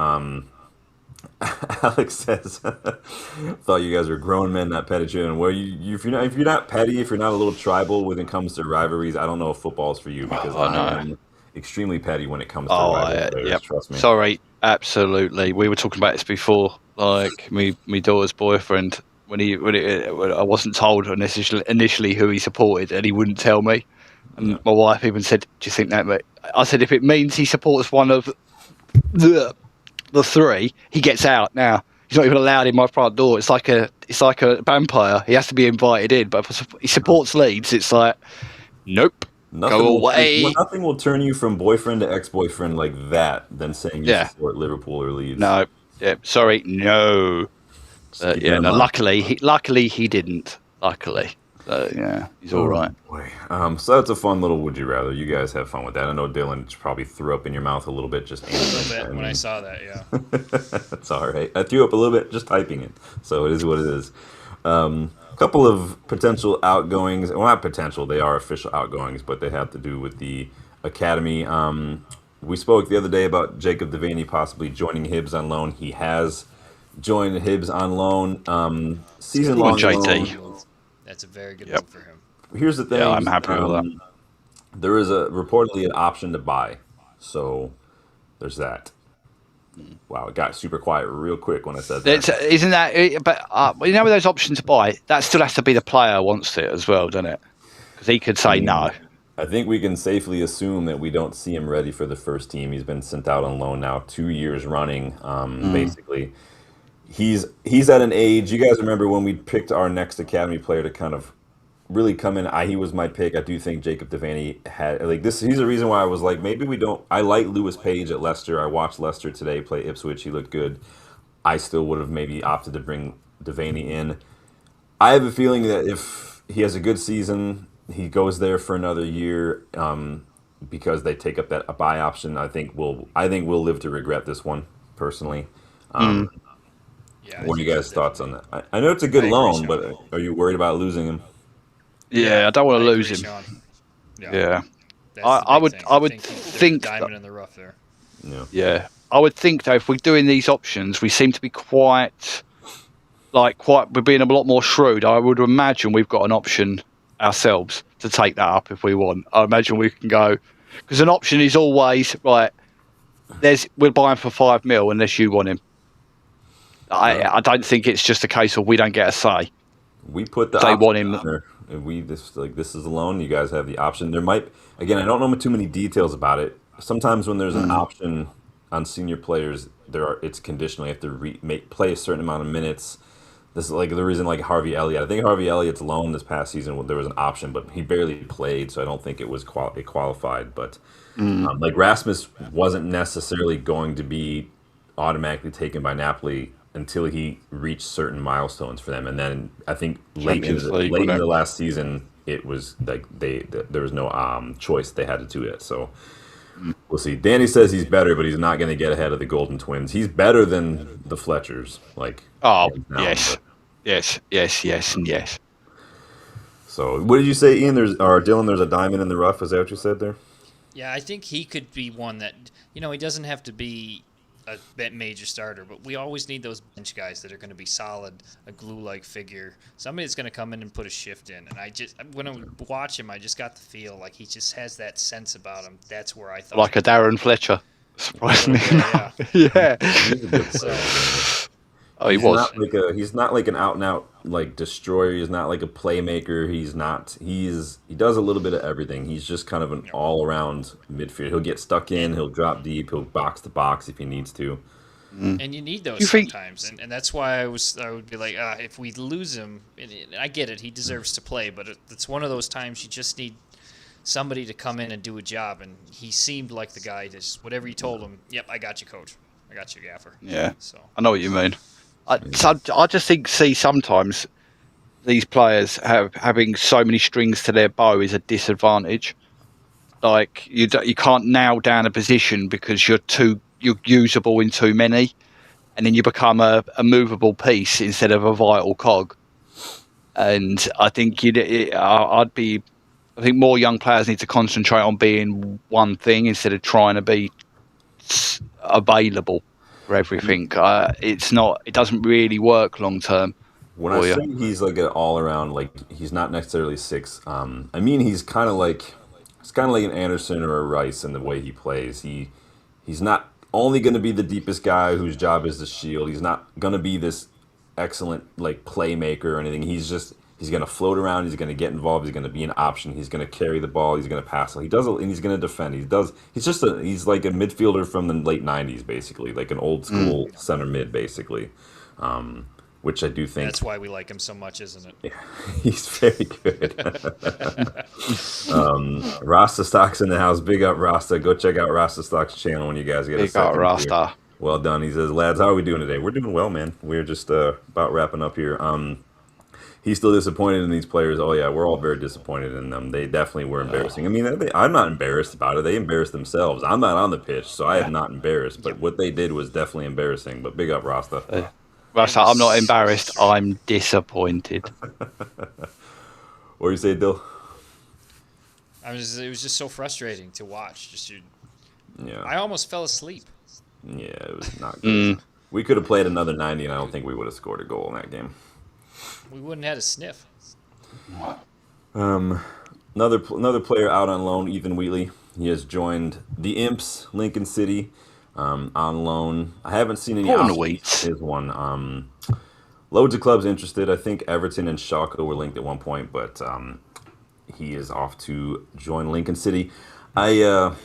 Alex says, thought you guys were grown men, not petty children. Well, if you're not petty, if you're not a little tribal when it comes to rivalries, I don't know if football's for you because I'm extremely petty when it comes to rival players. Yep. Trust me. Sorry, absolutely. We were talking about this before. Like my daughter's boyfriend, when I wasn't told initially who he supported, and he wouldn't tell me. And my wife even said, "Do you think that?" Mate? I said, "If it means he supports one of the three, he gets out now. He's not even allowed in my front door. It's like a vampire. He has to be invited in. But if he supports Leeds, it's like, nope." Go away. Nothing will turn you from boyfriend to ex-boyfriend like that than saying you support Liverpool or Leeds. No, Yeah, sorry, no. No, luckily he didn't. Luckily. So, yeah, he's all right. Boy. So that's a fun little would you rather. You guys have fun with that. I know Dylan probably threw up in your mouth a little bit just answering. A little bit when I saw that, yeah. That's all right. I threw up a little bit just typing it. So it is what it is. A couple of potential outgoings. Well, not potential. They are official outgoings, but they have to do with the academy. We spoke the other day about Jacob Devaney possibly joining Hibs on loan. He has joined Hibs on loan. Season-long loan. That's a very good move for him. Here's the thing. Yeah, I'm happy with that. There is reportedly an option to buy. So there's that. Wow, it got super quiet real quick when I said that. Isn't that? But with those options to buy, that still has to be the player who wants it as well, doesn't it? Because he could say no. I think we can safely assume that we don't see him ready for the first team. He's been sent out on loan now 2 years running, basically. He's at an age. You guys remember when we picked our next academy player to kind of really come in? He was my pick. I do think Jacob Devaney had this. He's the reason why I was like, maybe we don't. I like Lewis Page at Leicester. I watched Leicester today play Ipswich. He looked good. I still would have maybe opted to bring Devaney in. I have a feeling that if he has a good season, he goes there for another year because they take up a buy option. I think we'll live to regret this one personally. Yeah, what are you guys' thoughts on that? I know it's a good loan, but are you worried about losing him? Yeah, I don't want to lose him. Yeah. I would think diamond in the rough there. Yeah. I would think though, if we're doing these options, we seem to be we're being a lot more shrewd. I would imagine we've got an option ourselves to take that up if we want. I imagine we can go, because an option is always right. We'll buy him for $5 million unless you want him. I don't think it's just a case of we don't get a say. We put the they want him. This is a loan. You guys have the option. There might, again, I don't know too many details about it. Sometimes when there's an option on senior players, it's conditional. You have to play a certain amount of minutes. This is like the reason, like Harvey Elliott. I think Harvey Elliott's loan this past season, there was an option, but he barely played, so I don't think it was qualified. But like Rasmus wasn't necessarily going to be automatically taken by Napoli until he reached certain milestones for them, and then I think late in the last season, it was like there was no choice; they had to do it. So we'll see. Danny says he's better, but he's not going to get ahead of the Golden Twins. He's better than the Fletchers. Yes. So what did you say, Ian? Dylan, there's a diamond in the rough. Is that what you said there? Yeah, I think he could be one that he doesn't have to be a major starter, but we always need those bench guys that are going to be solid, a glue-like figure, somebody that's going to come in and put a shift in. And when I watch him, I just got the feel like he just has that sense about him. That's where I thought like a Darren Fletcher, surprisingly. Yeah. He was. He's not like an out-and-out like destroyer. He's not like a playmaker. He does a little bit of everything. He's just kind of an all-around midfielder. He'll get stuck in. He'll drop deep. He'll box to box if he needs to. And you need those sometimes, and that's why I would be like, if we lose him, and I get it, he deserves to play, but it's one of those times you just need somebody to come in and do a job, and he seemed like the guy just whatever you told him. Yep, I got you, coach. I got you, gaffer. Yeah. So I know what you mean. I just see sometimes these players having so many strings to their bow is a disadvantage. Like you can't nail down a position because you're usable in too many, and then you become a movable piece instead of a vital cog. And I think I think more young players need to concentrate on being one thing instead of trying to be available for everything. It doesn't really work long term. When I say he's like an all around, like he's not necessarily six. I mean he's kind of like an Anderson or a Rice in the way he plays. He's not only going to be the deepest guy whose job is to shield. He's not going to be this excellent like playmaker or anything. He's going to float around. He's going to get involved. He's going to be an option. He's going to carry the ball. He's going to pass. He does, and he's going to defend. He's like a midfielder from the late '90s, basically, like an old school center mid, basically. Which I do think that's why we like him so much, isn't it? Yeah, he's very good. Rasta Stock's in the house. Big up Rasta. Go check out Rasta Stock's channel when you guys get a second. Big up Rasta. Well done. He says, lads, how are we doing today? We're doing well, man. We're just about wrapping up here. He's still disappointed in these players. Oh, yeah, we're all very disappointed in them. They definitely were embarrassing. I mean, I'm not embarrassed about it. They embarrassed themselves. I'm not on the pitch, so I am not embarrassed. But what they did was definitely embarrassing. But big up, Rasta. Rasta, I'm not embarrassed. I'm disappointed. What do you say, Dill? It was just so frustrating to watch. Yeah. I almost fell asleep. Yeah, it was not good. We could have played another 90, and I don't think we would have scored a goal in that game. We wouldn't have had a sniff. Another player out on loan, Ethan Wheatley. He has joined the Imps, Lincoln City, on loan. I haven't seen any His one. Loads of clubs interested. I think Everton and Schalke were linked at one point, but he is off to join Lincoln City. I'm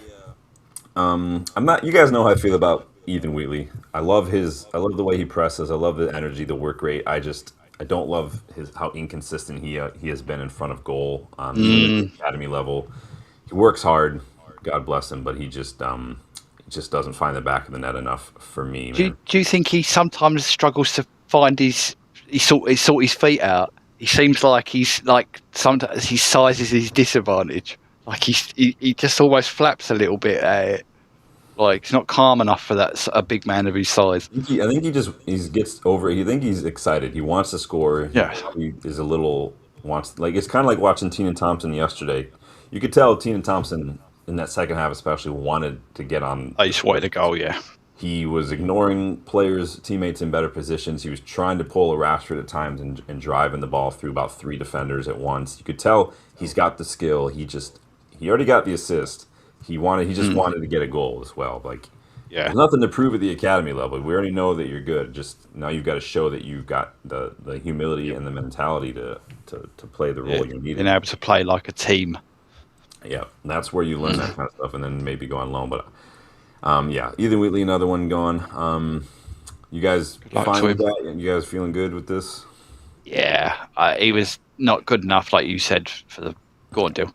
not. You guys know how I feel about Ethan Wheatley. I love the way he presses. I love the energy, the work rate. I don't love how inconsistent he has been in front of goal at the academy level. He works hard, God bless him, but he just doesn't find the back of the net enough for me. Do you think he sometimes struggles to find sort his feet out? He seems like sometimes his size is his disadvantage. Like he just almost flaps a little bit at it. Like he's not calm enough for a big man of his size. I think he gets over it. I think he's excited. He wants to score. Yeah. He is a little it's kind of like watching Teenan Thompson yesterday. You could tell Teenan Thompson in that second half especially wanted to get on. I just wanted to go, yeah. He was ignoring teammates in better positions. He was trying to pull a Rashford at times and driving the ball through about 3 defenders at once. You could tell he's got the skill. He already got the assist. He just wanted to get a goal as well. There's nothing to prove at the academy level. We already know that you're good. Just now you've got to show that you've got the humility and the mentality to play the role you need. Being able to play like a team. Yeah, that's where you learn that kind of stuff, and then maybe go on loan. But Ethan Wheatley, another one gone. You guys fine with that? You guys feeling good with this? Yeah, he was not good enough, like you said, for the go on deal.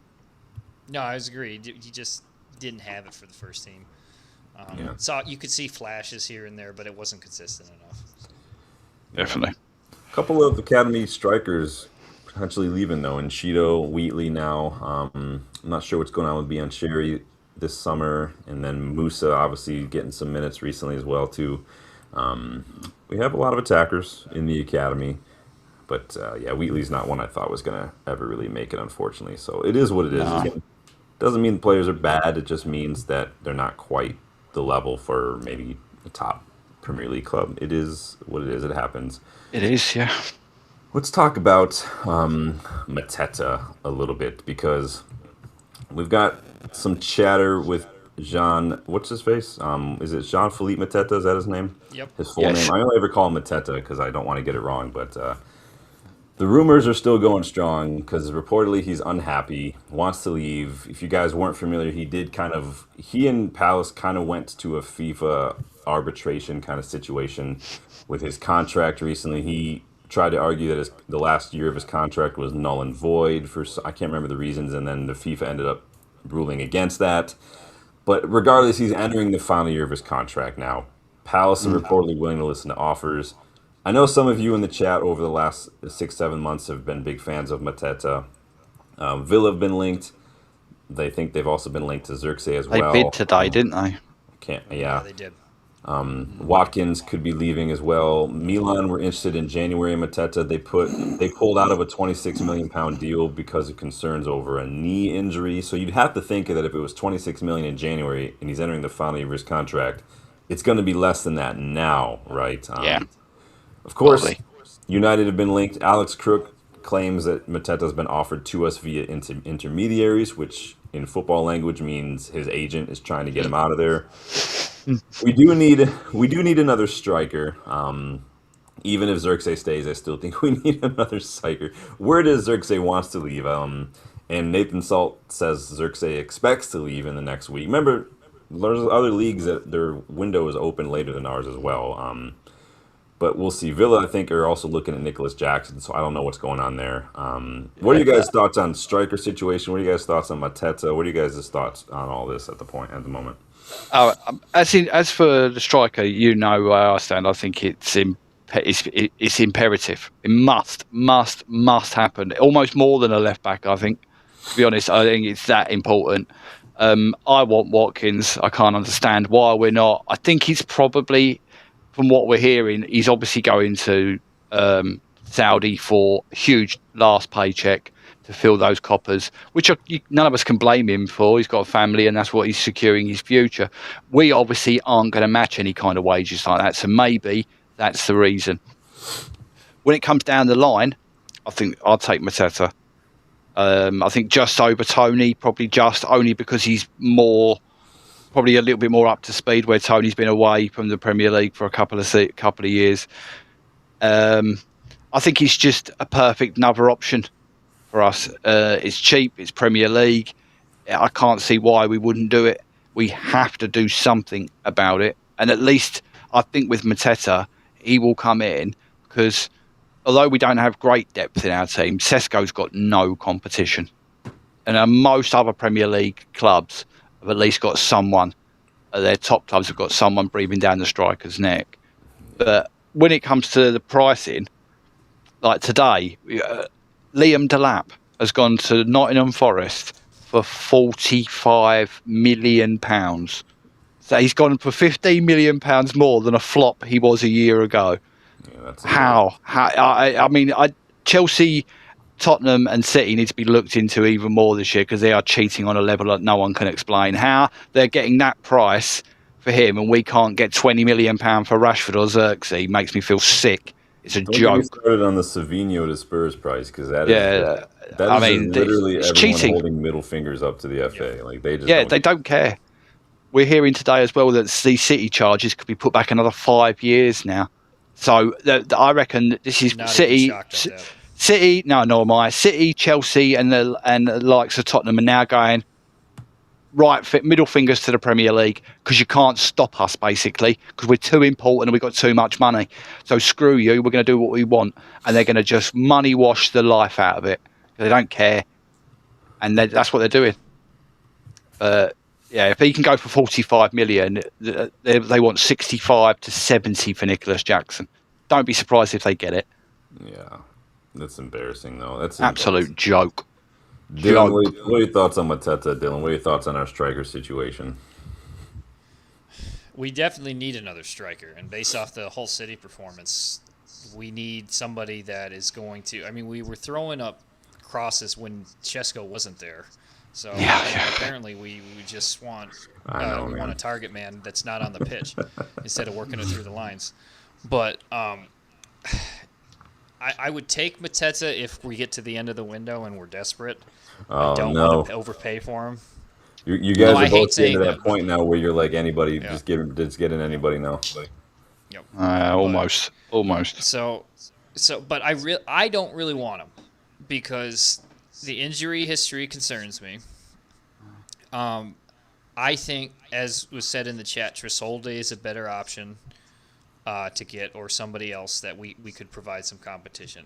No, I agree. He just didn't have it for the first team. So you could see flashes here and there, but it wasn't consistent enough. Definitely. A couple of academy strikers potentially leaving though, and Shido, Wheatley now. I'm not sure what's going on with Biancheri this summer, and then Musa obviously getting some minutes recently as well too. We have a lot of attackers in the academy, but Wheatley's not one I thought was going to ever really make it, unfortunately. So it is what it is. It doesn't mean the players are bad. It just means that they're not quite the level for maybe a top Premier League club. It is what it is. It happens. It is, yeah. Let's talk about Mateta a little bit, because we've got some chatter with Jean. What's his face? Is it Jean-Philippe Mateta? Is that his name? Yep. His full name. I only ever call him Mateta because I don't want to get it wrong. But the rumors are still going strong because reportedly he's unhappy, wants to leave. If you guys weren't familiar, he and Palace kind of went to a FIFA arbitration kind of situation with his contract recently. He tried to argue that the last year of his contract was null and void I can't remember the reasons, and then the FIFA ended up ruling against that. But regardless, he's entering the final year of his contract now. Palace are reportedly willing to listen to offers. I know some of you in the chat over the last 6-7 months have been big fans of Mateta. Villa have been linked. They think they've also been linked to Zirkzee as well. They bid today, didn't they? Yeah, they did. Watkins could be leaving as well. Milan were interested in January in Mateta. They pulled out of a £26 million deal because of concerns over a knee injury. So you'd have to think that if it was $26 million in January and he's entering the final year of his contract, it's going to be less than that now, right? Of course, probably. United have been linked. Alex Crook claims that Mateta's been offered to us via intermediaries, which in football language means his agent is trying to get him out of there. We do need another striker. Even if Zirkzee stays, I still think we need another striker. Where does Zirkzee wants to leave? And Nathan Salt says Zirkzee expects to leave in the next week. Remember, there's other leagues that their window is open later than ours as well. But we'll see. Villa, I think, are also looking at Nicholas Jackson, so I don't know what's going on there. What are you guys' thoughts on striker situation? What are you guys' thoughts on Mateta? What are you guys' thoughts on all this at the moment? As for the striker, you know where I stand. I think it's imperative. It must happen. Almost more than a left back, I think. To be honest, I think it's that important. I want Watkins. I can't understand why we're not. I think he's probably, from what we're hearing, he's obviously going to Saudi for a huge last paycheck to fill those coppers, which none of us can blame him for. He's got a family, and that's what he's securing his future. We obviously aren't going to match any kind of wages like that, so maybe that's the reason. When it comes down the line, I think I'll take Mateta. I think just over Tony, probably just only because he's probably a little bit more up to speed, where Tony's been away from the Premier League for a couple of years. I think he's just a perfect another option for us. It's cheap, it's Premier League. I can't see why we wouldn't do it. We have to do something about it. And at least I think with Mateta, he will come in because although we don't have great depth in our team, Sesko's got no competition. And most other Premier League clubs have at least got someone. Their top clubs have got someone breathing down the striker's neck. But when it comes to the pricing, like today, Liam Delap has gone to Nottingham Forest for £45 million. So he's gone for £15 million more than a flop he was a year ago. Yeah, that's How? I mean, Chelsea, Tottenham and City need to be looked into even more this year because they are cheating on a level that no one can explain. How they're getting that price for him and we can't get £20 million for Rashford or Zirkzee makes me feel sick. It's a Don't joke. get me started on the Savinho to Spurs price because that is literally it's everyone cheating. holding middle fingers up to the FA. Like they just they don't care. We're hearing today as well that these City charges could be put back another 5 years now. So I reckon this is Not City. even shocked at that. City, no, nor am I. City, Chelsea, and the likes of Tottenham are now going middle fingers to the Premier League because you can't stop us basically because we're too important and we've got too much money. So screw you. We're going to do what we want, and they're going to just money wash the life out of it. They don't care, and that's what they're doing. Yeah, if he can go for 45 million, they want 65 to 70 for Nicholas Jackson. Don't be surprised if they get it. Yeah, that's embarrassing though. That's absolute joke. Dylan, what are your thoughts on Mateta, Dylan? What are your thoughts on our striker situation? We definitely need another striker, and based off the Hull City performance, we need somebody that is going to. I mean, we were throwing up crosses when Chesko wasn't there, so apparently we just want want a target man that's not on the pitch instead of working it through the lines. But I would take Mateta if we get to the end of the window and we're desperate. I don't want to overpay for him. You guys are both getting to that point now where you're like anybody, just getting anybody now. Yep. Almost. So, but I don't really want him because the injury history concerns me. I think, as was said in the chat, Tresolde is a better option to get, or somebody else that we could provide some competition.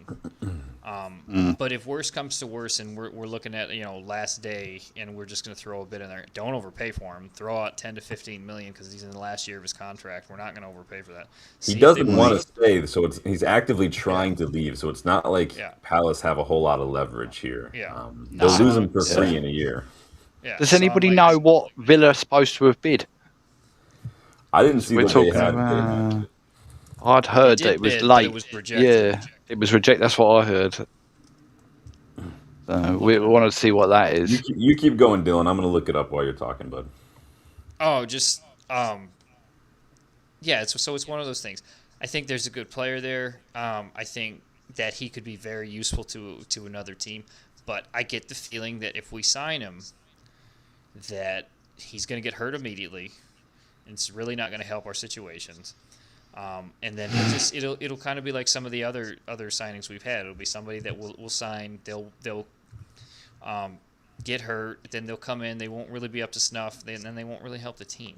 But if worse comes to worse and we're looking at last day and we're just going to throw a bit in there, don't overpay for him. Throw out 10 to 15 million because he's in the last year of his contract. We're not going to overpay for that. He doesn't want to stay, so he's actively trying to leave. So it's not like Palace have a whole lot of leverage here. They'll lose him for free in a year. Yeah. Does anybody know what Villa are supposed to have bid? I didn't see what they had bid. I'd heard that it was late. It was rejected. Yeah, it was rejected. That's what I heard. We want to see what that is. You keep going, Dylan. I'm going to look it up while you're talking, bud. Oh, just so it's one of those things. I think there's a good player there. I think that he could be very useful to another team, but I get the feeling that if we sign him, that he's going to get hurt immediately, and it's really not going to help our situations. And then it'll kind of be like some of the other signings we've had. It'll be somebody that we'll sign. They'll get hurt. Then they'll come in. They won't really be up to snuff. Then they won't really help the team.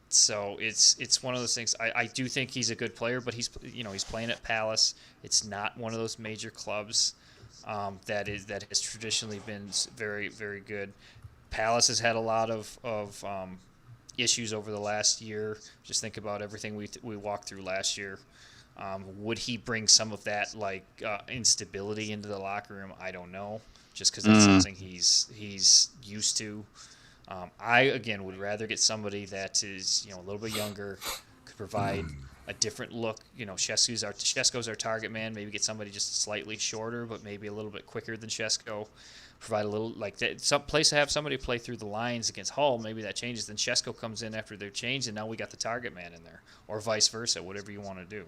So it's one of those things. I do think he's a good player, but he's playing at Palace. It's not one of those major clubs that has traditionally been very, very good. Palace has had a lot of issues over the last year. Just think about everything we walked through last year. Would he bring some of that instability into the locker room? I don't know. Just because that's something he's used to. I again would rather get somebody that is a little bit younger, could provide a different look. Shesko's our target man. Maybe get somebody just slightly shorter, but maybe a little bit quicker than Shesko. Provide a little like that. Some place to have somebody play through the lines against Hull. Maybe that changes. Then Shesko comes in after they're changed, and now we got the target man in there, or vice versa. Whatever you want to do.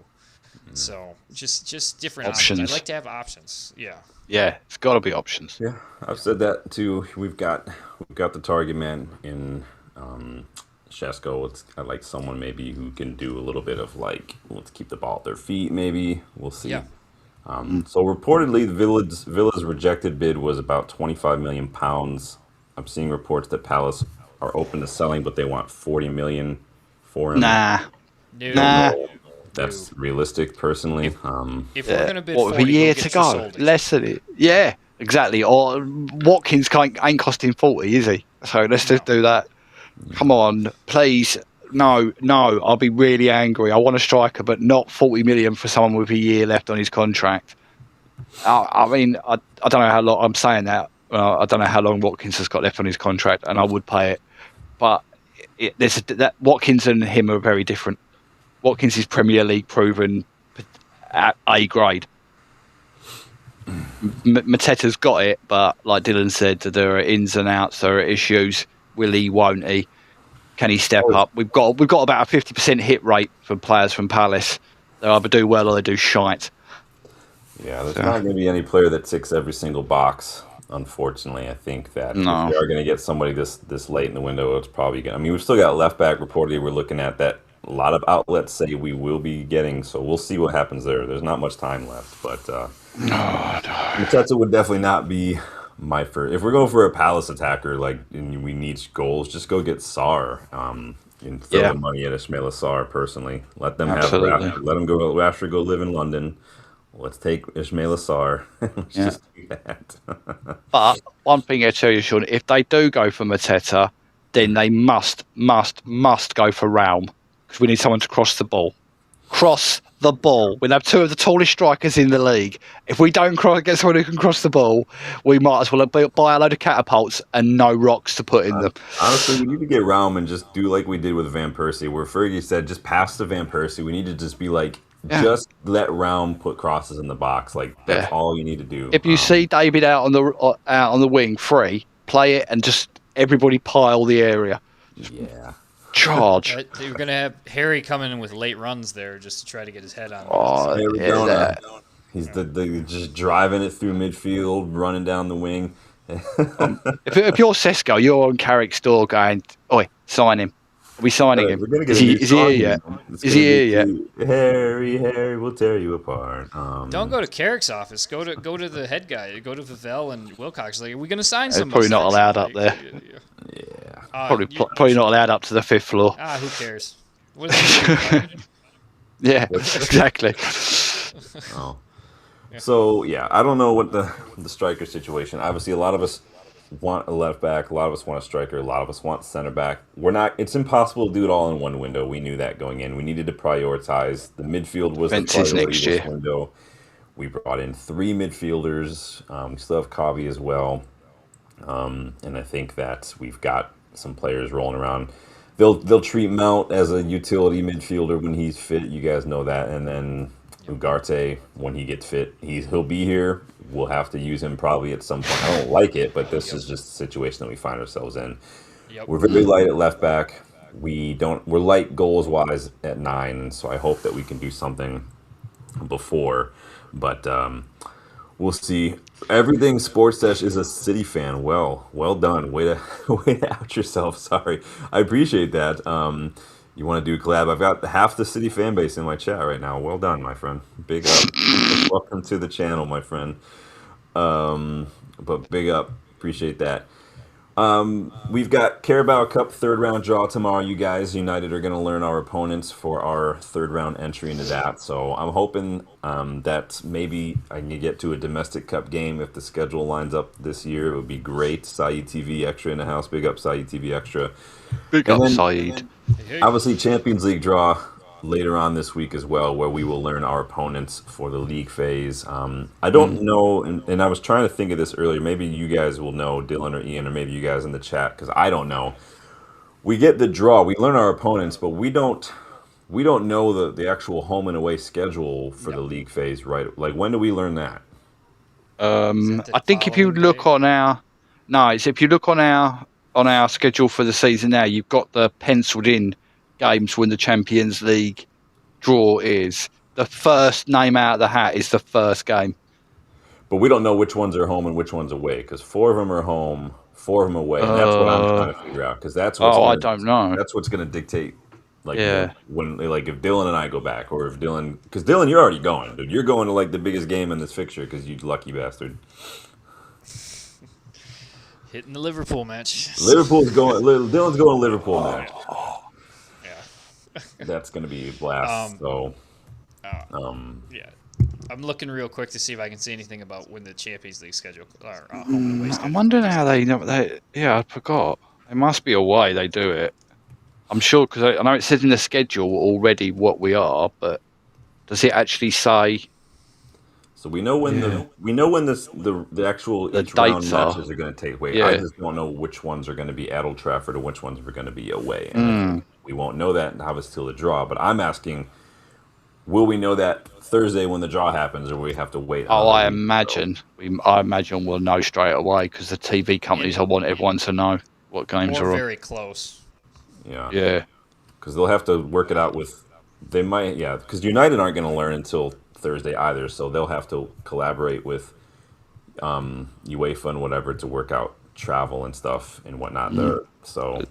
So just different options. I'd like to have options. Yeah, it's got to be options. Yeah, I've said that too. We've got the target man in Shesko. I like someone maybe who can do a little bit of let's keep the ball at their feet. Maybe we'll see. Yeah. So reportedly, Villa's rejected bid was about £25 million. I'm seeing reports that Palace are open to selling, but they want 40 million for him. Nah. That's realistic, personally. If we're going to bid 40, a year to go? Less than it. Yeah, exactly. Or Watkins ain't costing 40, is he? So let's just do that. Come on, please. No, I'll be really angry. I want a striker, but not 40 million for someone with a year left on his contract. I mean, I don't know how long I'm saying that. I don't know how long Watkins has got left on his contract, and I would pay it. But that Watkins and him are very different. Watkins is Premier League proven at A grade. Mateta's got it, but like Dylan said, there are ins and outs, there are issues. Will he, won't he? Can he step up? We've got about a 50% hit rate for players from Palace. They either do well or they do shite. Yeah, there's not going to be any player that ticks every single box. Unfortunately, I think that if we are going to get somebody this late in the window, it's probably going to... I mean, we've still got left back reportedly we're looking at that a lot of outlets say we will be getting, so we'll see what happens there. There's not much time left, but Mateta would definitely not be my first. If we're going for a Palace attacker, and we need goals, just go get Sarr and throw the money at Ismaila Sarr. Personally, let them let him go. Rashford go live in London. Let's take Ismaila Sarr. Let's just do that. But one thing I tell you, Sean, if they do go for Mateta, then they must go for Raum. Because we need someone to cross the ball. Cross the ball. We have two of the tallest strikers in the league. If we don't get someone who can cross the ball, we might as well buy a load of catapults and no rocks to put in them. Honestly, we need to get Raum and just do like we did with Van Persie, where Fergie said, just pass to Van Persie. We need to just be just let Raum put crosses in the box. That's all you need to do. If you see David out on the wing free, play it and just everybody pile the area. Yeah. Charge. You're going to have Harry coming in with late runs there just to try to get his head on. He's just driving it through midfield, running down the wing. If you're Sesko, you're on Carrick's door going, "Oi, sign him. Are we signing him? Is he here yet? Is he here yet? Harry, we'll tear you apart." Don't go to Carrick's office. Go to the head guy. Go to Vivell and Wilcox. Are we going to sign somebody? Probably not allowed up there. Yeah. Probably not allowed up to the 5th floor. Who cares? What is it? Yeah, exactly. Oh. So, I don't know what the striker situation. Obviously, a lot of us want a left back, a lot of us want a striker, a lot of us want center back. It's impossible to do it all in one window. We knew that going in. We needed to prioritize. The midfield was the priority this window. We brought in 3 midfielders. We still have Kavi as well. And I think that we've got some players rolling around. They'll treat Mount as a utility midfielder when he's fit. You guys know that. And then Ugarte, when he gets fit, he'll be here. We'll have to use him probably at some point. I don't like it, but this is just the situation that we find ourselves in. We're very light at left back. We're light goals wise at 9, so I hope that we can do something before. But we'll see. Everything Sports Dash is a City fan. Well done. Way to out yourself. Sorry, I appreciate that. You want to do a collab? I've got half the City fan base in my chat right now. Well done, my friend. Big up. Welcome to the channel, my friend. But big up. Appreciate that. We've got Carabao Cup third round draw tomorrow. You guys, United, are going to learn our opponents for our third round entry into that. So I'm hoping that maybe I can get to a domestic cup game if the schedule lines up this year. It would be great. Saeed TV Extra in the house. Big up Saeed TV Extra. Big up, Saeed. Obviously, Champions League draw later on this week as well, where we will learn our opponents for the league phase. I don't know, and I was trying to think of this earlier. Maybe you guys will know, Dylan or Ian, or maybe you guys in the chat, because I don't know. We get the draw, we learn our opponents, but we don't know the actual home and away schedule for the league phase, right? Like, when do we learn that? I think if you look on our schedule for the season now, you've got the penciled in games when the Champions League draw is. The first name out of the hat is the first game. But we don't know which ones are home and which ones away, because 4 of them are home, 4 of them away, and that's what I'm trying to figure out. Because that's what's I don't know. That's what's going to dictate, like, when like if Dylan and I go back, or if Dylan, because Dylan, you're already going, dude. You're going to like the biggest game in this fixture, because you lucky bastard. Hitting the Liverpool match. Dylan's going to Liverpool match. That's going to be a blast. Yeah. I'm looking real quick to see if I can see anything about when the Champions League schedule or home and away schedule. I'm wondering how they know. I forgot. It must be a way they do it. I'm sure, because I know it says in the schedule already what we are, but does it actually say? So we know when the actual each round matches are going to take place. I just don't know which ones are going to be at Old Trafford and which ones are going to be away. And we won't know that until the draw. But I'm asking, will we know that Thursday when the draw happens, or will we have to wait? I imagine we'll know straight away, because the TV companies want everyone to know what games are on. Very close. Yeah. Because they'll have to work it out with. They might, because United aren't going to learn until Thursday either, so they'll have to collaborate with UEFA and whatever to work out travel and stuff and whatnot there. So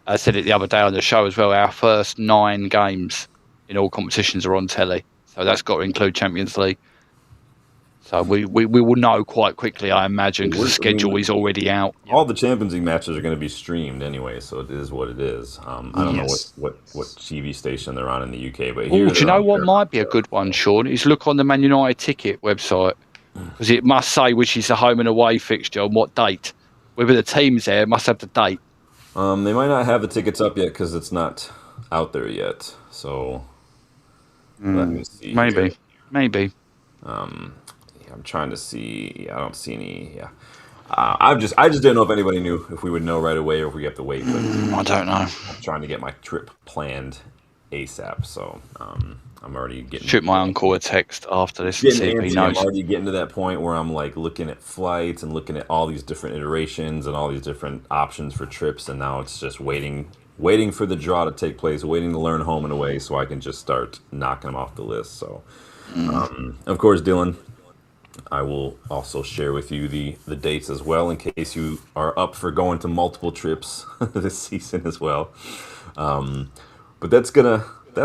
I said it the other day on the show as well. Our first 9 games in all competitions are on telly, so that's got to include Champions League. So we will know quite quickly, I imagine, because the schedule is already out. All the Champions League matches are going to be streamed anyway, so it is what it is. I don't know what TV station they're on in the UK, but here. Do you know what might be a good one, Sean? Is look on the Man United ticket website, because it must say which is the home and away fixture and what date. Whether the team's there, it must have the date. They might not have the tickets up yet because it's not out there yet. So let me see. Maybe. I'm trying to see. I don't see any. I just didn't know if anybody knew if we would know right away or if we have to wait. But I don't know. I'm trying to get my trip planned ASAP. So I'm already getting. Shoot my uncle a text after this and see if he knows. I'm already getting to that point where I'm like looking at flights and looking at all these different iterations and all these different options for trips, and now it's just waiting for the draw to take place, waiting to learn home and away, so I can just start knocking them off the list. So, of course, Dylan, I will also share with you the dates as well, in case you are up for going to multiple trips this season as well. But that's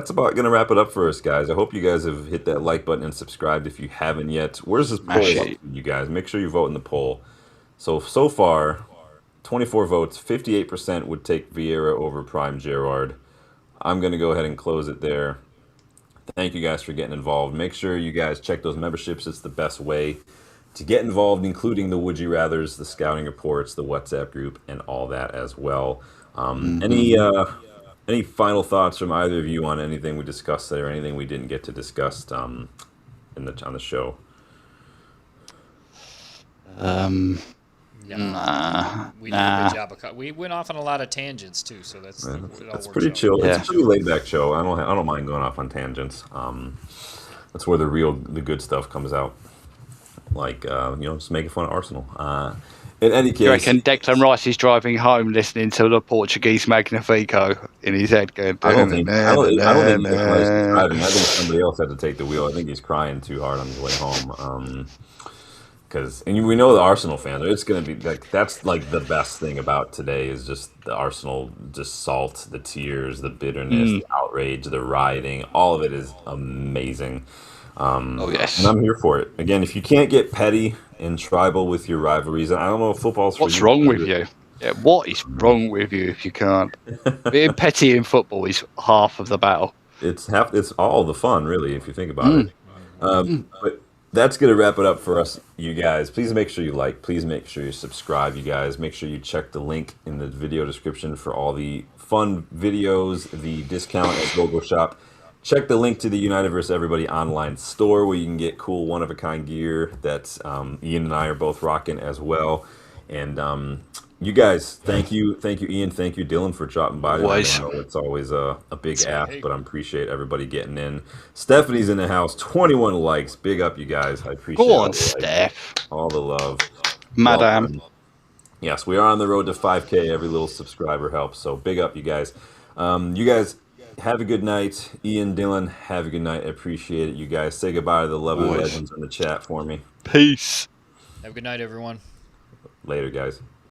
about gonna wrap it up for us, guys. I hope you guys have hit that like button and subscribed if you haven't yet. Where's this poll up, you guys? Make sure you vote in the poll. So far, 24 votes, 58% would take Vieira over Prime Gerrard. I'm gonna go ahead and close it there. Thank you guys for getting involved. Make sure you guys check those memberships. It's the best way to get involved, including the Would You Rathers, the scouting reports, the WhatsApp group, and all that as well. Any final thoughts from either of you on anything we discussed there, or anything we didn't get to discuss on the show? We did a good job. We went off on a lot of tangents too, so that's pretty chill. Yeah. It's a pretty laid back show. I don't mind going off on tangents. That's where the good stuff comes out. Like just making fun of Arsenal. In any case, you reckon Declan Rice is driving home listening to the Portuguese Magnifico in his head going, I don't think Declan Rice is driving. I think somebody else had to take the wheel. I think he's crying too hard on his way home. And we know the Arsenal fans, it's going to be like, that's like the best thing about today is just the Arsenal, just salt, the tears, the bitterness, the outrage, the rioting, all of it is amazing. Yes. And I'm here for it. Again, if you can't get petty and tribal with your rivalries, and I don't know if football's for What's wrong with you? Yeah, what is wrong with you if you can't? Being petty in football is half of the battle. It's all the fun, really, if you think about it. But that's gonna wrap it up for us, you guys. Please make sure you like. Please make sure you subscribe, you guys. Make sure you check the link in the video description for all the fun videos, the discount at GoGoalShop. Check the link to the United vs. Everybody online store where you can get cool one-of-a-kind gear that Ian and I are both rocking as well. And you guys, thank you, Ian, thank you, Dylan, for dropping by tonight. Always. I know it's always a big app, but I appreciate everybody getting in. Stephanie's in the house, 21 likes. Big up, you guys. I appreciate Go all on, the Steph. all the love. Madam. Well, yes, we are on the road to 5K. Every little subscriber helps. So big up, you guys. You guys have a good night. Ian, Dylan, have a good night. I appreciate it, you guys. Say goodbye to the lovely legends in the chat for me. Peace. Have a good night, everyone. Later, guys.